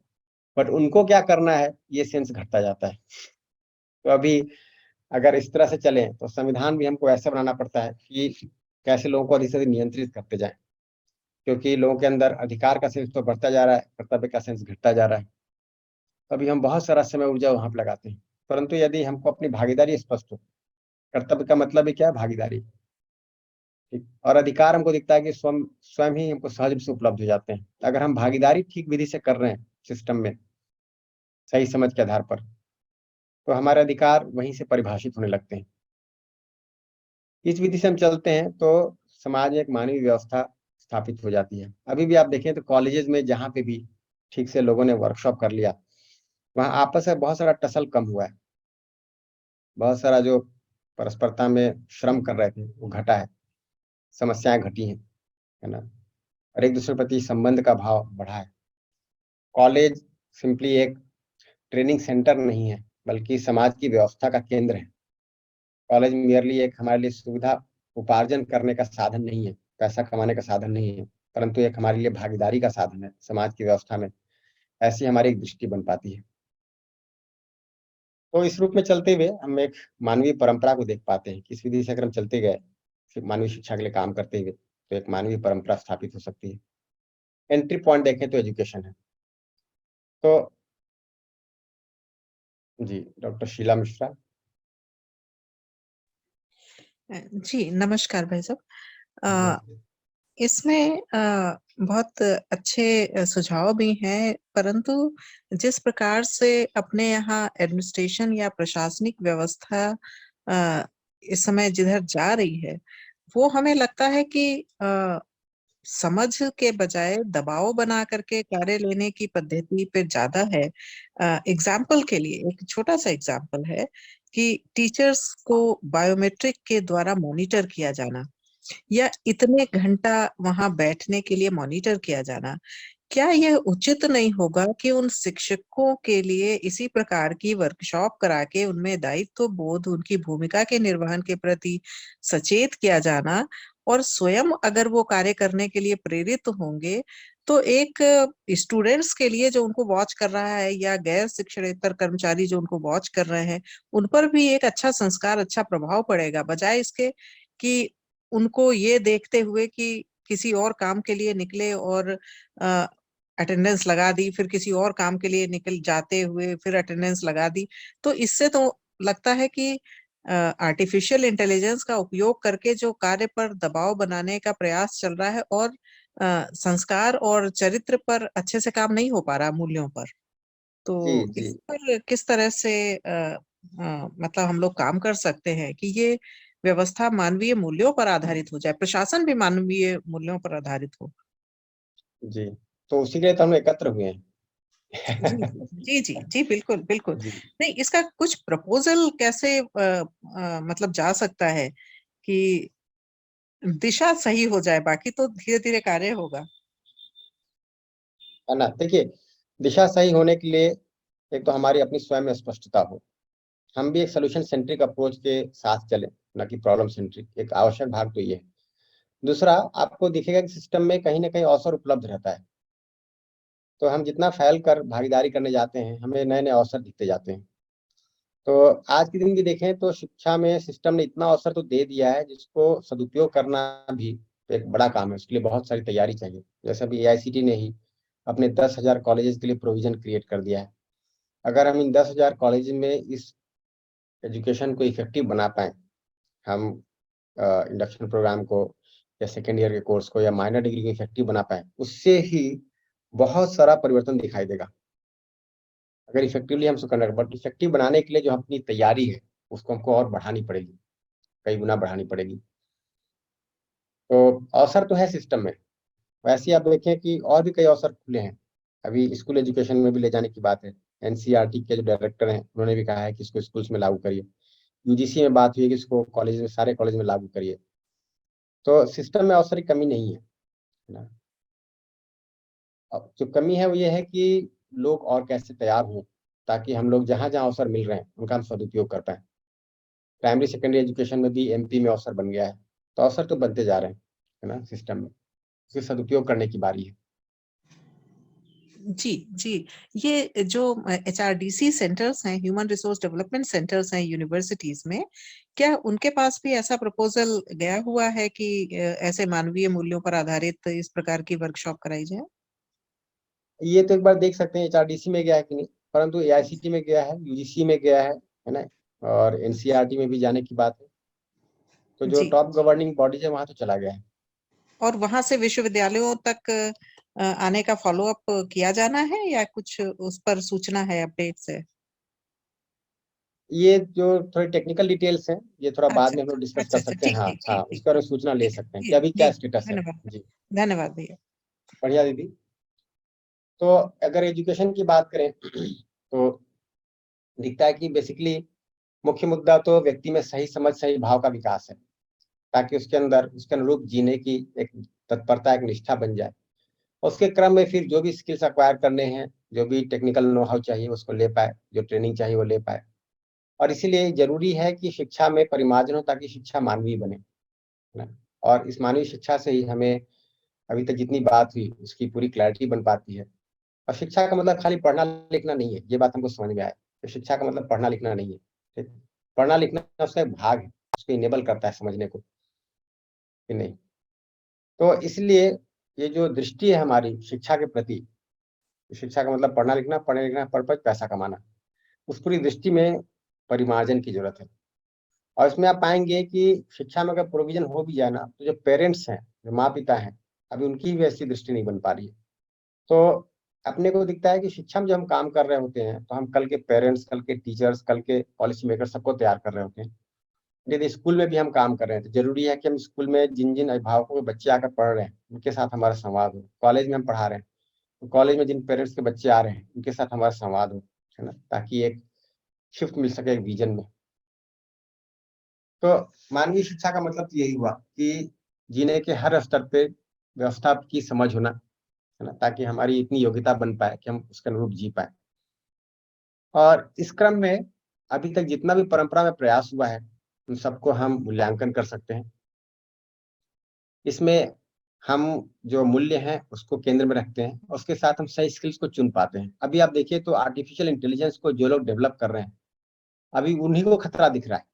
बट उनको क्या करना है, ये सेंस घटता जाता है। तो अभी अगर इस तरह से चले तो संविधान भी हमको ऐसा बनाना पड़ता है कि कैसे लोगों को अधिक से अधिक नियंत्रित करते जाएं, क्योंकि लोगों के अंदर अधिकार का सेंस तो बढ़ता जा रहा है, कर्तव्य का सेंस घटता जा रहा है। अभी हम बहुत सारा समय ऊर्जा वहां पर लगाते हैं, परंतु यदि हमको अपनी भागीदारी स्पष्ट हो, कर्तव्य का मतलब ही क्या है, भागीदारी, ठीक, और अधिकार हमको दिखता है कि स्वयं स्वयं ही हमको सहज रूप से उपलब्ध हो जाते हैं। अगर हम भागीदारी ठीक विधि से कर रहे हैं सिस्टम में, सही समझ के आधार पर, तो हमारे अधिकार वहीं से परिभाषित होने लगते हैं। इस विधि से हम चलते हैं तो समाज में एक मानवीय व्यवस्था स्थापित हो जाती है। अभी भी आप देखें तो कॉलेजेस में जहाँ पे भी ठीक से लोगों ने वर्कशॉप कर लिया, वहाँ आपस में बहुत सारा टसल कम हुआ है, बहुत सारा जो परस्परता में श्रम कर रहे थे वो घटा है, समस्याएं घटी हैं, है ना, और एक दूसरे के प्रति संबंध का भाव बढ़ा है। कॉलेज सिंपली एक ट्रेनिंग सेंटर नहीं है, बल्कि समाज की व्यवस्था का केंद्र है। कॉलेज मियरली एक हमारे लिए सुविधा उपार्जन करने का साधन नहीं है, पैसा कमाने का साधन नहीं है, परंतु एक हमारे लिए भागीदारी का साधन है समाज की व्यवस्था में। ऐसी हमारी एक दृष्टि बन पाती है। तो इस रूप में चलते हुए हम एक मानवीय परंपरा को देख पाते हैं कि इस विधि से अगर हम चलते गए, फिर मानवीय शिक्षा के लिए काम करते हुए, तो एक मानवीय परंपरा स्थापित हो सकती है। एंट्री पॉइंट देखें तो एजुकेशन है। तो जी, डॉक्टर शीला मिश्रा। जी नमस्कार भाई साहब। इसमें बहुत अच्छे सुझाव भी हैं, परंतु जिस प्रकार से अपने यहाँ एडमिनिस्ट्रेशन या प्रशासनिक व्यवस्था इस समय जिधर जा रही है, वो हमें लगता है कि समझ के बजाय दबाव बना करके कार्य लेने की पद्धति पे ज्यादा है। एग्जाम्पल के लिए एक छोटा सा एग्जाम्पल है कि टीचर्स को बायोमेट्रिक के द्वारा मॉनिटर किया जाना या इतने घंटा वहां बैठने के लिए मॉनिटर किया जाना, क्या यह उचित नहीं होगा कि उन शिक्षकों के लिए इसी प्रकार की वर्कशॉप करा के उनमें दायित्व बोध, उनकी भूमिका के निर्वहन के प्रति सचेत किया जाना, और स्वयं अगर वो कार्य करने के लिए प्रेरित होंगे तो एक स्टूडेंट्स के लिए जो उनको वॉच कर रहा है या गैर शिक्षणेतर कर्मचारी जो उनको वॉच कर रहे हैं, उन पर भी एक अच्छा संस्कार, अच्छा प्रभाव पड़ेगा, बजाय इसके कि उनको ये देखते हुए कि किसी और काम के लिए निकले और अटेंडेंस लगा दी, फिर किसी और काम के लिए निकल जाते हुए फिर अटेंडेंस लगा दी। तो इससे तो लगता है कि आर्टिफिशियल इंटेलिजेंस का उपयोग करके जो कार्य पर दबाव बनाने का प्रयास चल रहा है, और संस्कार और चरित्र पर अच्छे से काम नहीं हो पा रहा, मूल्यों पर। तो इस पर किस तरह से मतलब हम लोग काम कर सकते हैं कि ये व्यवस्था मानवीय मूल्यों पर आधारित हो जाए, प्रशासन भी मानवीय मूल्यों पर आधारित हो। जी, तो उसी के लिए तो हम एकत्र हुए हैं। जी जी जी, बिल्कुल बिल्कुल। जी। नहीं, इसका कुछ प्रपोजल कैसे मतलब जा सकता है कि दिशा सही हो जाए, बाकी तो धीरे धीरे कार्य होगा। है ना, देखिए दिशा सही होने के लिए एक तो हमारी अपनी स्वयं में स्पष्टता हो, हम भी एक सोल्यूशन सेंट्रिक अप्रोच के साथ चलें, न कि प्रॉब्लम सेंट्रिक। एक आवश्यक भाग तो ये है। दूसरा, आपको दिखेगा कि सिस्टम में कहीं ना कहीं अवसर उपलब्ध रहता है, तो हम जितना फैल कर भागीदारी करने जाते हैं, हमें नए नए अवसर दिखते जाते हैं। तो आज के दिन भी देखें तो शिक्षा में सिस्टम ने इतना अवसर तो दे दिया है, जिसको सदुपयोग करना भी एक बड़ा काम है। उसके लिए बहुत सारी तैयारी चाहिए। जैसे अभी AICTE ने ही अपने 10,000 कॉलेजेस के लिए प्रोविजन क्रिएट कर दिया है। अगर हम इन 10,000 कॉलेज में इस एजुकेशन को इफेक्टिव बना पाए, हम इंडक्शन प्रोग्राम को या सेकेंड ईयर के कोर्स को या माइनर डिग्री को इफेक्टिव बना पाए, उससे ही बहुत सारा परिवर्तन दिखाई देगा। अगर इफेक्टिवली हम उसको कंडक्ट, बट इफेक्टिव बनाने के लिए जो अपनी तैयारी है उसको हमको और बढ़ानी पड़ेगी, कई गुना बढ़ानी पड़ेगी। तो अवसर तो है सिस्टम में। वैसे ही आप देखें कि और भी कई अवसर खुले हैं। अभी स्कूल एजुकेशन में भी ले जाने की बात है। NCERT के जो डायरेक्टर हैं उन्होंने भी कहा है कि इसको स्कूल्स में लागू करिए। UGC में बात हुई है कि इसको कॉलेज में, सारे कॉलेज में लागू करिए। तो सिस्टम में अवसर की कमी नहीं है ना। अब जो कमी है वो ये है कि लोग और कैसे तैयार हों, ताकि हम लोग जहाँ जहाँ अवसर मिल रहे हैं उनका हम सदुपयोग कर पाए। प्राइमरी सेकेंडरी एजुकेशन में भी MP में अवसर बन गया है, तो अवसर तो बनते जा रहे हैं, है ना, सिस्टम में। उसके सदुपयोग करने की बारी है। जी जी, ये जो HRDC सेंटर्स हैं, ह्यूमन रिसोर्स डेवलपमेंट सेंटर्स हैं यूनिवर्सिटीज में, क्या उनके पास भी ऐसा प्रपोजल गया हुआ है कि ऐसे मानवीय मूल्यों पर आधारित इस प्रकार की वर्कशॉप कराई जाए? ये तो एक बार देख सकते हैं HRDC में गया है कि नहीं, परंतु AICTE में गया है, UGC में गया है ना, और NCERT में भी जाने की बात है। तो जो जी, टॉप गवर्निंग बॉडीज है वहां तो चला गया है। और वहां से विश्वविद्यालयों तक आने का फॉलो अप किया जाना है या कुछ उस पर सूचना है, अपडेट्स है? ये जो थोड़ी टेक्निकल डिटेल्स हैं, ये थोड़ा बाद अच्छा में हम लोग अच्छा डिस्कस अच्छा कर अच्छा, सकते हैं। ठीक हाँ ठीक हाँ, ठीक ठीक उसके बारे में सूचना ले ठीक है, सकते हैं कि जी अभी जी, क्या स्टेटस है। धन्यवाद। जी, धन्यवाद भैया। बढ़िया दीदी। तो अगर एजुकेशन की बात करें तो दिखता है कि बेसिकली मुख्य मुद्दा तो व्यक्ति में सही समझ, सही भाव का विकास है, ताकि उसके अंदर उसके अनुरूप जीने की एक तत्परता, एक निष्ठा बन जाए। उसके क्रम में फिर जो भी स्किल्स अक्वायर करने हैं, जो भी टेक्निकल नो हाउ चाहिए उसको ले पाए, जो ट्रेनिंग चाहिए वो ले पाए। और इसीलिए जरूरी है कि शिक्षा में परिमार्जन हो, ताकि शिक्षा मानवीय बने, है ना। और इस मानवीय शिक्षा से ही हमें अभी तक जितनी बात हुई उसकी पूरी क्लैरिटी बन पाती है। और शिक्षा का मतलब खाली पढ़ना लिखना नहीं है, ये बात हमको समझ में आए। तो शिक्षा का मतलब पढ़ना लिखना नहीं है, ठीक। पढ़ना लिखना उसका एक भाग है, उसको इनेबल करता है समझने को, कि नहीं। तो इसलिए ये जो दृष्टि है हमारी शिक्षा के प्रति, शिक्षा का मतलब पढ़ना लिखना, पढ़ने लिखना, पढ़ पढ़ पैसा कमाना, उस पूरी दृष्टि में परिमार्जन की जरूरत है। और इसमें आप पाएंगे कि शिक्षा में अगर प्रोविजन हो भी जाए ना, तो जो पेरेंट्स हैं, जो माँ पिता हैं, अभी उनकी भी ऐसी दृष्टि नहीं बन पा रही है। तो अपने को दिखता है कि शिक्षा में जब हम काम कर रहे होते हैं, तो हम कल के पेरेंट्स, कल के टीचर्स, कल के पॉलिसी मेकर सबको तैयार कर रहे होते हैं। यदि स्कूल में भी हम काम कर रहे हैं, तो जरूरी है कि हम स्कूल में जिन जिन अभिभावकों के बच्चे आकर पढ़ रहे हैं उनके साथ हमारा संवाद हो। कॉलेज में हम पढ़ा रहे हैं, तो कॉलेज में जिन पेरेंट्स के बच्चे आ रहे हैं उनके साथ हमारा संवाद हो, है ना, ताकि एक शिफ्ट मिल सके एक विजन में। तो मानवीय शिक्षा का मतलब तो यही हुआ कि जीने के हर स्तर पे व्यवस्था की समझ होना, है ना, ताकि हमारी इतनी योग्यता बन पाए कि हम उसके अनुरूप जी पाए। और इस क्रम में अभी तक जितना भी परंपरा में प्रयास हुआ है, उन सबको हम मूल्यांकन कर सकते हैं। इसमें हम जो मूल्य हैं उसको केंद्र में रखते हैं, और उसके साथ हम सही स्किल्स को चुन पाते हैं। अभी आप देखिए तो आर्टिफिशियल इंटेलिजेंस को जो लोग डेवलप कर रहे हैं, अभी उन्हीं को खतरा दिख रहा है।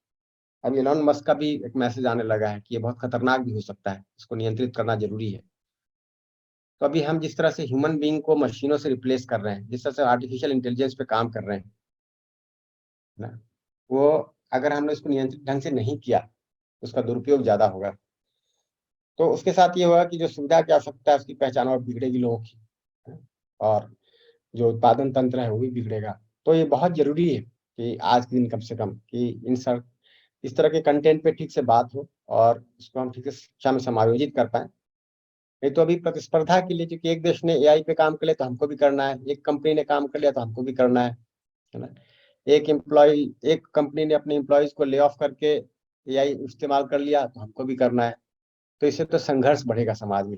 अब एलन मस्क का भी एक मैसेज आने लगा है कि ये बहुत खतरनाक भी हो सकता है, इसको नियंत्रित करना जरूरी है। तो अभी हम जिस तरह से ह्यूमन बीइंग को मशीनों से रिप्लेस कर रहे हैं, जिस तरह से आर्टिफिशियल इंटेलिजेंस पे काम कर रहे हैं ना, वो अगर हमने इसको नियंत्रित ढंग से नहीं किया, उसका दुरुपयोग ज्यादा होगा। तो उसके साथ ये होगा कि जो सुविधा की आवश्यकता है उसकी पहचान और बिगड़ेगी लोगों की, है। और जो उत्पादन तंत्र है वो भी बिगड़ेगा। तो ये बहुत जरूरी है कि आज के दिन कम से कम कि इस तरह के कंटेंट पे ठीक से बात हो, और उसको हम ठीक से शिक्षा में समायोजित कर पाए। नहीं तो अभी प्रतिस्पर्धा के लिए, क्योंकि एक देश ने एआई पे काम कर लिया तो हमको भी करना है, एक कंपनी ने काम कर लिया तो हमको भी करना है ना। एक कंपनी ने अपने एम्प्लॉयज को ले ऑफ करके एआई इस्तेमाल कर लिया तो हमको भी करना है। तो इससे तो संघर्ष बढ़ेगा समाज में।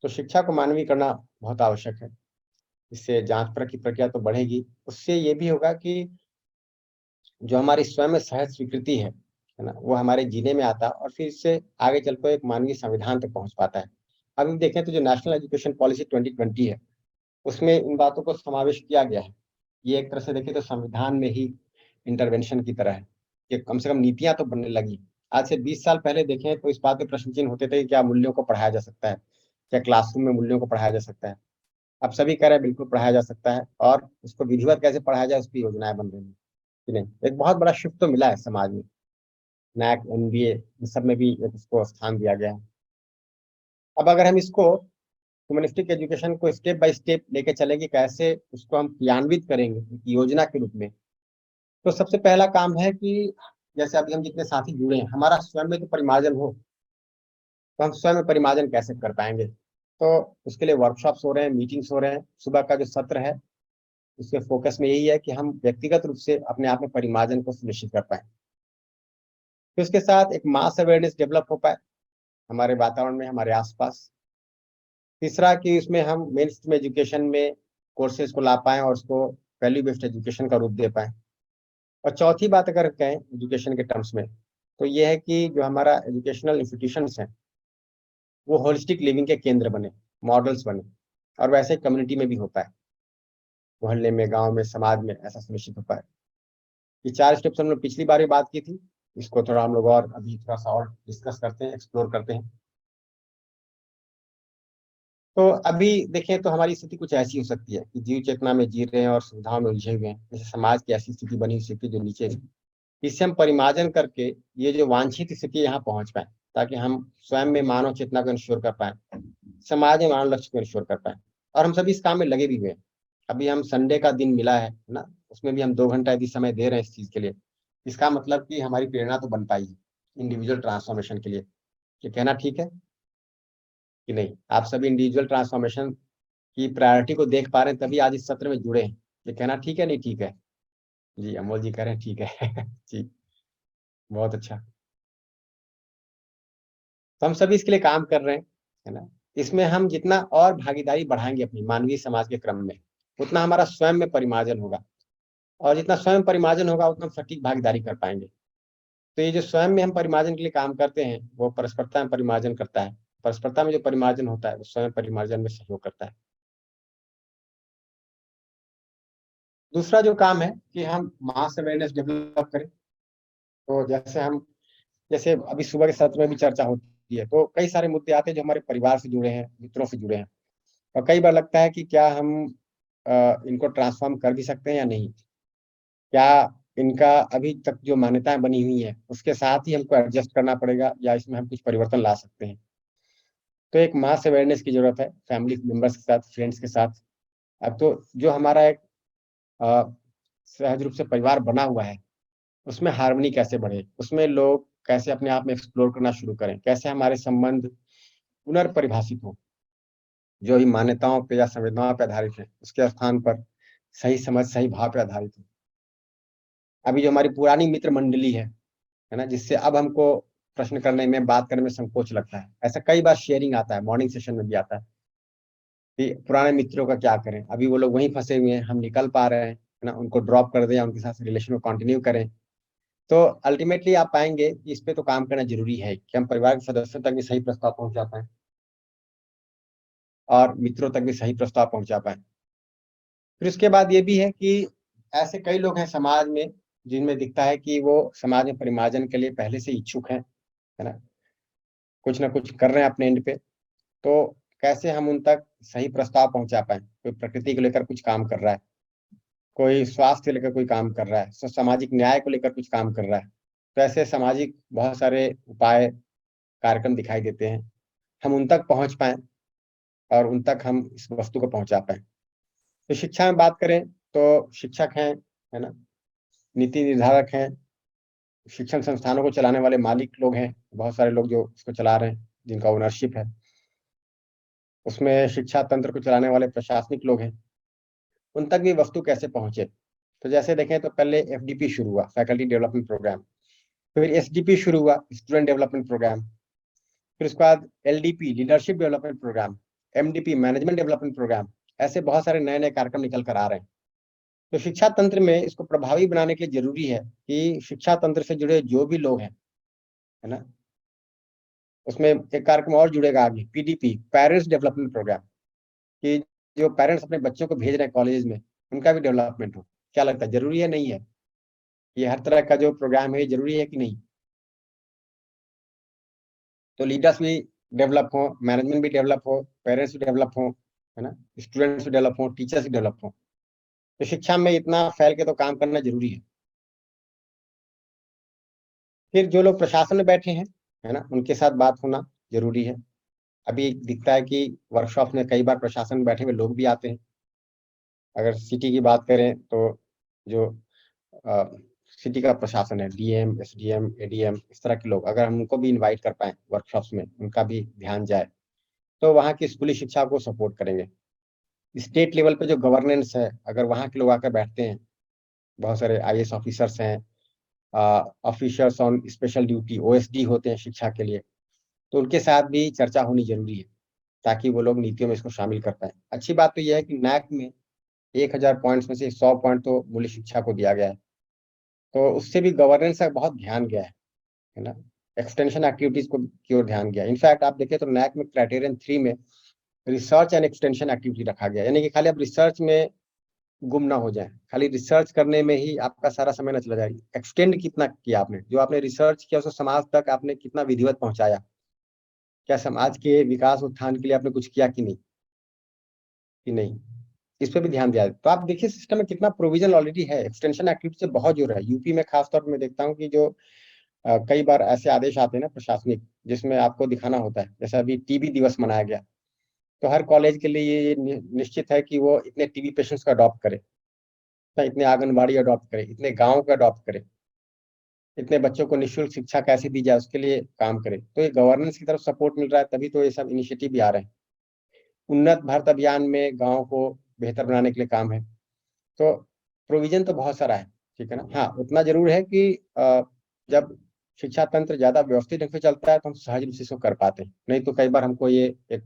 तो शिक्षा को मानवीय करना बहुत आवश्यक है। इससे जांच परख की प्रक्रिया तो बढ़ेगी, उससे ये भी होगा कि जो हमारी स्वयं में सहज स्वीकृति है ना, वो हमारे जीने में आता है और फिर इससे आगे चलकर एक मानवीय संविधान तक पहुंच पाता है। अभी देखें तो जो नेशनल एजुकेशन पॉलिसी 2020 है, उसमें इन बातों को समावेश किया गया है। ये एक तरह से देखें तो संविधान में ही इंटरवेंशन की तरह है कि कम से कम नीतियां तो बनने लगी। आज से 20 साल पहले देखें तो इस बात पे प्रश्न चिन्ह होते थे कि क्या मूल्यों को पढ़ाया जा सकता है, क्या क्लासरूम में मूल्यों को पढ़ाया जा सकता है। अब सभी कह रहे हैं बिल्कुल पढ़ाया जा सकता है, और उसको विधिवत कैसे पढ़ाया जाए उसकी योजनाएं बन रही हैं कि नहीं। एक बहुत बड़ा शिफ्ट तो मिला है समाज में। नैक, एनबीए, इन सब में भी इसको स्थान दिया गया है। अब अगर हम इसको ह्यूमनिस्टिक एजुकेशन को स्टेप बाय स्टेप लेके चलेंगे, कैसे उसको हम क्रियान्वित करेंगे एक योजना के रूप में, तो सबसे पहला काम है कि जैसे अभी हम जितने साथी जुड़े हैं, हमारा स्वयं में तो परिमार्जन हो, तो हम स्वयं में परिमार्जन कैसे कर पाएंगे। तो उसके लिए वर्कशॉप्स हो रहे हैं, मीटिंग्स हो रहे हैं। सुबह का जो सत्र है उसके फोकस में यही है कि हम व्यक्तिगत रूप से अपने आप में परिमार्जन को सुनिश्चित कर पाए। फिर उसके साथ एक मास अवेयरनेस डेवलप हो पाए हमारे वातावरण में, हमारे आसपास। तीसरा कि इसमें हम मेन स्ट्रीम एजुकेशन में कोर्सेज को ला पाएं और उसको वैल्यू बेस्ड एजुकेशन का रूप दे पाएं। और चौथी बात अगर कहें एजुकेशन के टर्म्स में, तो ये है कि जो हमारा एजुकेशनल इंस्टीट्यूशंस हैं वो होलिस्टिक लिविंग के केंद्र बने, मॉडल्स बने, और वैसे कम्युनिटी में भी होता है, मोहल्ले में, गांव में, समाज में ऐसा सुनिश्चित हो पाए। ये 4 स्टेप्स हमने पिछली बार भी बात की थी, इसको थोड़ा हम लोग और अभी थोड़ा सा और डिस्कस करते हैं, एक्सप्लोर करते हैं। तो अभी देखें तो हमारी स्थिति कुछ ऐसी हो सकती है कि जीव चेतना में जी रहे हैं और सुविधाओं में उलझे हुए हैं, जैसे समाज की ऐसी स्थिति बनी हुई स्थिति जो नीचे है। इससे हम परिमार्जन करके ये जो वांछित स्थिति यहाँ पहुंच पाए, ताकि हम स्वयं में मानव चेतना को इंश्योर कर पाए, समाज में मानव लक्ष्य को इंश्योर कर पाए। और हम सभी इस काम में लगे भी हुए हैं। अभी हम संडे का दिन मिला है ना, उसमें भी हम 2 घंटा यदि समय दे रहे हैं इस चीज के लिए, इसका मतलब कि हमारी प्रेरणा तो बन पाई इंडिविजुअल ट्रांसफॉर्मेशन के लिए। ये कहना ठीक है कि नहीं? आप सभी इंडिविजुअल ट्रांसफॉर्मेशन की प्रायोरिटी को देख पा रहे हैं, तभी आज इस सत्र में जुड़े हैं। ये कहना ठीक है नहीं ठीक है? जी, अमोल जी कह रहे हैं ठीक है जी, बहुत अच्छा। तो हम सभी इसके लिए काम कर रहे हैं, है ना। इसमें हम जितना और भागीदारी बढ़ाएंगे अपनी मानवीय समाज के क्रम में, उतना हमारा स्वयं में परिमार्जन होगा, और जितना स्वयं परिमार्जन होगा उतना सटीक भागीदारी कर पाएंगे। तो ये जो स्वयं में हम परिमार्जन के लिए काम करते हैं वो परस्परता में परिमार्जन करता है। परस्परता में जो परिमार्जन होता है वो स्वयं परिमार्जन में सहयोग करता है। दूसरा जो काम है कि हम मास अवेयरनेस डेवलप करें। तो जैसे अभी सुबह के सत्र में भी चर्चा होती है, तो कई सारे मुद्दे आते हैं जो हमारे परिवार से जुड़े हैं, मित्रों से जुड़े हैं, और कई बार लगता है कि क्या हम इनको ट्रांसफॉर्म कर भी सकते हैं या नहीं, क्या इनका अभी तक जो मान्यताएं बनी हुई है उसके साथ ही हमको एडजस्ट करना पड़ेगा, या इसमें हम कुछ परिवर्तन ला सकते हैं। तो एक मास अवेयरनेस की जरूरत है, फैमिली मेंबर्स के साथ, फ्रेंड्स के साथ। अब तो जो हमारा एक सहज रूप से परिवार बना हुआ है उसमें हार्मनी कैसे बढ़े, उसमें लोग कैसे अपने आप में एक्सप्लोर करना शुरू करें, कैसे हमारे संबंध पुनर्परिभाषित हो, जो ही मान्यताओं पे या संवेदनाओं पे आधारित है उसके स्थान पर सही समझ, सही भाव पे आधारित हो। अभी जो हमारी पुरानी मित्र मंडली है ना, जिससे अब हमको प्रश्न करने में, बात करने में संकोच लगता है, ऐसा कई बार शेयरिंग आता है, मॉर्निंग सेशन में भी आता है कि पुराने मित्रों का क्या करें, अभी वो लोग वहीं फंसे हुए हैं, हम निकल पा रहे हैं ना, उनको ड्रॉप कर दें या उनके साथ रिलेशन को कंटिन्यू करें। तो अल्टीमेटली आप पाएंगे कि इस पे तो काम करना जरूरी है कि हम परिवार के सदस्यों तक भी सही प्रस्ताव पहुंचा पाए और मित्रों तक भी सही प्रस्ताव पहुंचा पाए। फिर उसके बाद ये भी है कि ऐसे कई लोग हैं समाज में जिनमें दिखता है कि वो समाज में परिमार्जन के लिए पहले से इच्छुक हैं, है ना, कुछ ना कुछ कर रहे हैं अपने एंड पे। तो कैसे हम उन तक सही प्रस्ताव पहुंचा पाए। कोई प्रकृति को लेकर कुछ काम कर रहा है, कोई स्वास्थ्य लेकर कोई काम कर रहा है, सामाजिक न्याय को लेकर कुछ काम कर रहा है। तो ऐसे सामाजिक बहुत सारे उपाय, कार्यक्रम दिखाई देते हैं, हम उन तक पहुंच पाए और उन तक हम इस वस्तु को पहुंचा पाए। तो शिक्षा में बात करें तो शिक्षक हैं, है ना, नीति निर्धारक हैं, शिक्षण संस्थानों को चलाने वाले मालिक लोग हैं, बहुत सारे लोग जो इसको चला रहे हैं, जिनका ओनरशिप है, उसमें शिक्षा तंत्र को चलाने वाले प्रशासनिक लोग हैं, उन तक भी वस्तु कैसे पहुंचे। तो जैसे देखें तो पहले FDP शुरू हुआ, फैकल्टी डेवलपमेंट प्रोग्राम, फिर SDP शुरू हुआ, स्टूडेंट डेवलपमेंट प्रोग्राम, फिर उसके बाद LDP leadership development program, MDP management development program, ऐसे बहुत सारे नए नए कार्यक्रम निकल कर आ रहे हैं। तो शिक्षा तंत्र में इसको प्रभावी बनाने के लिए जरूरी है कि शिक्षा तंत्र से जुड़े जो भी लोग हैं, है ना, उसमें एक कार्यक्रम और जुड़ेगा आगे, PDP पेरेंट्स डेवलपमेंट प्रोग्राम, कि जो पेरेंट्स अपने बच्चों को भेज रहे हैं कॉलेज में, उनका भी डेवलपमेंट हो। क्या लगता है, जरूरी है नहीं है? ये हर तरह का जो प्रोग्राम है ये जरूरी है कि नहीं? तो लीडर्स भी डेवलप हो, मैनेजमेंट भी डेवलप हो, पेरेंट्स भी डेवलप हो, है ना, स्टूडेंट्स भी डेवलप हो, टीचर्स भी डेवलप हो। तो शिक्षा में इतना फैल के तो काम करना जरूरी है। फिर जो लोग प्रशासन में बैठे हैं, है ना, उनके साथ बात होना जरूरी है। अभी दिखता है कि वर्कशॉप में कई बार प्रशासन में बैठे हुए लोग भी आते हैं। अगर सिटी की बात करें तो जो सिटी का प्रशासन है, DM, SDM, ADM, इस तरह के लोग, अगर हम उनको भी इनवाइट कर पाए वर्कशॉप्स में, उनका भी ध्यान जाए, तो वहाँ की स्कूली शिक्षा को सपोर्ट करेंगे। स्टेट लेवल पे जो गवर्नेंस है, अगर वहाँ के लोग आकर बैठते हैं, बहुत सारे IAS ऑफिसर्स हैं, officers on special duty, OSD होते हैं शिक्षा के लिए, तो उनके साथ भी चर्चा होनी जरूरी है ताकि वो लोग नीतियों में इसको शामिल कर पाए। अच्छी बात तो यह है कि NAAC में 1000 पॉइंट्स में से 100 पॉइंट तो मूल्य शिक्षा को दिया गया है, तो उससे भी गवर्नेंस का बहुत ध्यान गया है ना, एक्सटेंशन एक्टिविटीज को की ओर ध्यान गया। इनफैक्ट आप देखें तो NAAC में क्राइटेरियन 3 में रिसर्च एंड एक्सटेंशन एक्टिविटी रखा गया, यानी कि खाली आप रिसर्च में गुम ना हो जाए, खाली रिसर्च करने में ही आपका सारा समय न चला जाए। एक्सटेंड कितना किया आपने, जो आपने रिसर्च किया उसको समाज तक आपने कितना विधिवत पहुंचाया, क्या समाज के विकास उत्थान के लिए आपने कुछ किया कि नहीं, इस पे भी ध्यान दिया। तो आप देखिए सिस्टम में कितना प्रोविजन ऑलरेडी है, एक्सटेंशन एक्टिविटी से बहुत जुड़ रहा है। यूपी में खासतौर पर मैं देखता हूँ कि जो कई बार ऐसे आदेश आते हैं ना प्रशासनिक, जिसमें आपको दिखाना होता है, जैसे अभी TB दिवस मनाया गया, तो हर कॉलेज के लिए ये निश्चित है कि वो इतने TB पेशेंट्स को अडॉप्ट करे, इतने आंगनबाड़ी अडॉप्ट करे, इतने गाँव को अडॉप्ट करे, इतने बच्चों को निःशुल्क शिक्षा कैसे दी जाए उसके लिए काम करे। तो ये गवर्नेंस की तरफ सपोर्ट मिल रहा है, तभी तो ये सब इनिशिएटिव भी आ रहे हैं। उन्नत भारत अभियान में गाँव को बेहतर बनाने के लिए काम है। तो प्रोविजन तो बहुत सारा है, ठीक है ना। हाँ, उतना जरूर है कि जब शिक्षा तंत्र ज्यादा व्यवस्थित ढंग से चलता है तो हम सहज रूप से इसको कर पाते हैं, नहीं तो कई बार हमको ये एक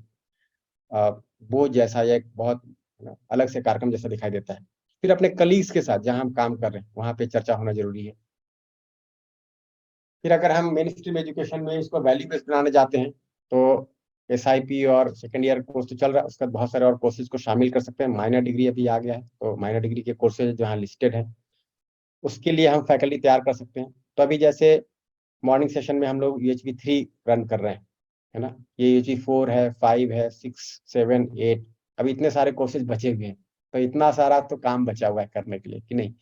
बोझ जैसा या एक बहुत अलग से कार्यक्रम जैसा दिखाई देता है। फिर अपने कलीग्स के साथ जहां हम काम कर रहे हैं वहां पे चर्चा होना जरूरी है। फिर अगर हम मेन स्ट्रीम एजुकेशन में इसको वैल्यू बेस्ड बनाने जाते हैं तो SIP और सेकेंड ईयर कोर्स तो चल रहा है, उसके बाद बहुत सारे और कोर्सेज को शामिल कर सकते हैं। माइनर डिग्री अभी आ गया है, तो माइनर डिग्री के कोर्सेज जो यहाँ लिस्टेड है उसके लिए हम फैकल्टी तैयार कर सकते हैं। तो अभी जैसे मॉर्निंग सेशन में हम लोग UHV 3 रन कर रहे हैं, है ना, ये UHV 4 है, 5 है, 6, 7, 8, अभी इतने सारे कोर्सेज बचे हुए हैं, तो इतना सारा तो काम बचा हुआ है करने के लिए कि नहीं।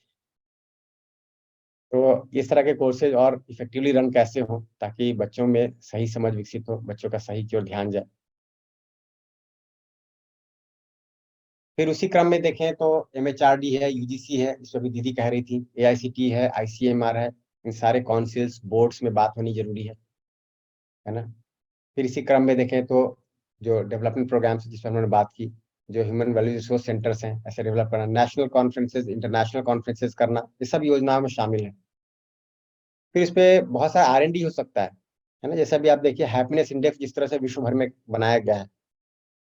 तो इस तरह के कोर्सेज और इफेक्टिवली रन कैसे हो ताकि बच्चों में सही समझ विकसित हो, बच्चों का सही की ओर ध्यान जाए। फिर उसी क्रम में देखें तो MHRD है, UGC है, इसमें भी दीदी कह रही थी, AICT है, ICMR है, इन सारे काउंसिल्स बोर्ड्स में बात होनी जरूरी है ना। फिर इसी क्रम में देखें तो जो डेवलपमेंट प्रोग्राम्स जिस पर हमने बात की, जो ह्यूमन वैल्यू रिसोर्स सेंटर्स हैं ऐसे डेवलप करना, नेशनल कॉन्फ्रेंसेज, इंटरनेशनल कॉन्फ्रेंसेज करना, ये सब योजनाओं में शामिल है। फिर इस पे बहुत सारा R&D हो सकता है ना। जैसे अभी आप देखिए हैप्पीनेस इंडेक्स जिस तरह से विश्व भर में बनाया गया है,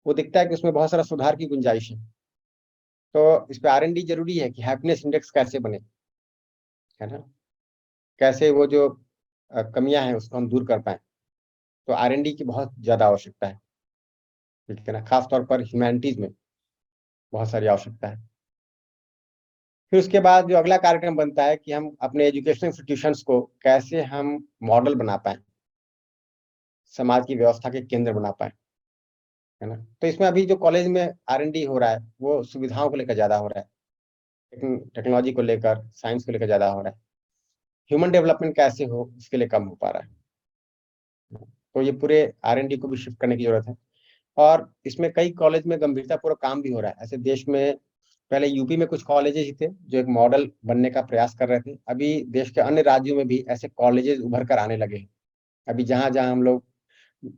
वो दिखता है कि उसमें बहुत सारा सुधार की गुंजाइश है। तो इस पे R&D जरूरी है कि हैप्पीनेस इंडेक्स कैसे बने, है ना, कैसे वो जो कमियां हैं उसको हम दूर कर पाए। तो R&D की बहुत ज्यादा आवश्यकता है, ठीक है ना, खासतौर पर ह्यूमैनिटीज में बहुत सारी आवश्यकता है। फिर उसके बाद जो अगला कार्यक्रम बनता है कि हम अपने एजुकेशनल इंस्टीट्यूशंस को कैसे हम मॉडल बना पाए, समाज की व्यवस्था के केंद्र बना पाए, है ना। तो इसमें अभी जो कॉलेज में R&D हो रहा है वो सुविधाओं को लेकर ज्यादा हो रहा है, टेक्नोलॉजी को लेकर, साइंस को लेकर ज्यादा हो रहा है। ह्यूमन डेवलपमेंट कैसे हो इसके लिए कम हो पा रहा है। तो ये पूरे R&D को भी शिफ्ट करने की जरूरत है। और इसमें कई कॉलेज में गंभीरतापूर्वक काम भी हो रहा है। ऐसे देश में पहले यूपी में कुछ कॉलेजेस ही थे जो एक मॉडल बनने का प्रयास कर रहे थे, अभी देश के अन्य राज्यों में भी ऐसे कॉलेजेस उभर कर आने लगे हैं। अभी जहां जहां हम लोग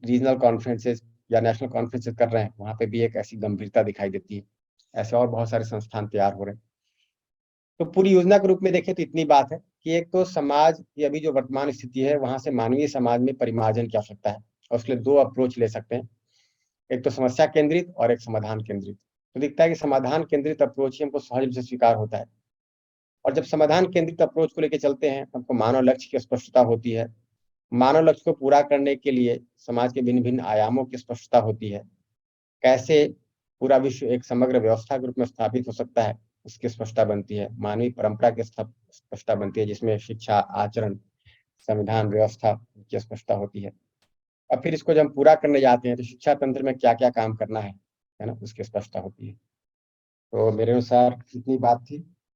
रीजनल कॉन्फ्रेंसेस या नेशनल कॉन्फ्रेंसेस कर रहे हैं, वहाँ पे भी एक ऐसी गंभीरता दिखाई देती है। ऐसे और बहुत सारे संस्थान तैयार हो रहे हैं। तो पूरी योजना के रूप में देखें तो इतनी बात है कि एक तो समाज की अभी जो वर्तमान स्थिति है, वहां से मानवीय समाज में परिमार्जन की आवश्यकता है, और उसके लिए 2 अप्रोच ले सकते हैं, एक तो समस्या केंद्रित और एक समाधान केंद्रित। तो दिखता है कि समाधान केंद्रित अप्रोच ही हमको सहज रूप से स्वीकार होता है, और जब समाधान केंद्रित अप्रोच को लेकर चलते हैं, हमको मानव लक्ष्य की स्पष्टता होती है। मानव लक्ष्य को पूरा करने के लिए समाज के भिन्न भिन्न आयामों की स्पष्टता होती है। कैसे पूरा विश्व एक समग्र व्यवस्था के रूप में स्थापित हो सकता है, इसकी स्पष्टता बनती है। मानवीय परंपरा की स्पष्टता बनती है, जिसमें शिक्षा, आचरण, संविधान, व्यवस्था की स्पष्टता होती है। और फिर इसको जब हम पूरा करने जाते हैं तो शिक्षा तंत्र में क्या क्या काम करना है ना, उसकी स्पष्टता होती है। तो मेरे अनुसार इतनी बात थी।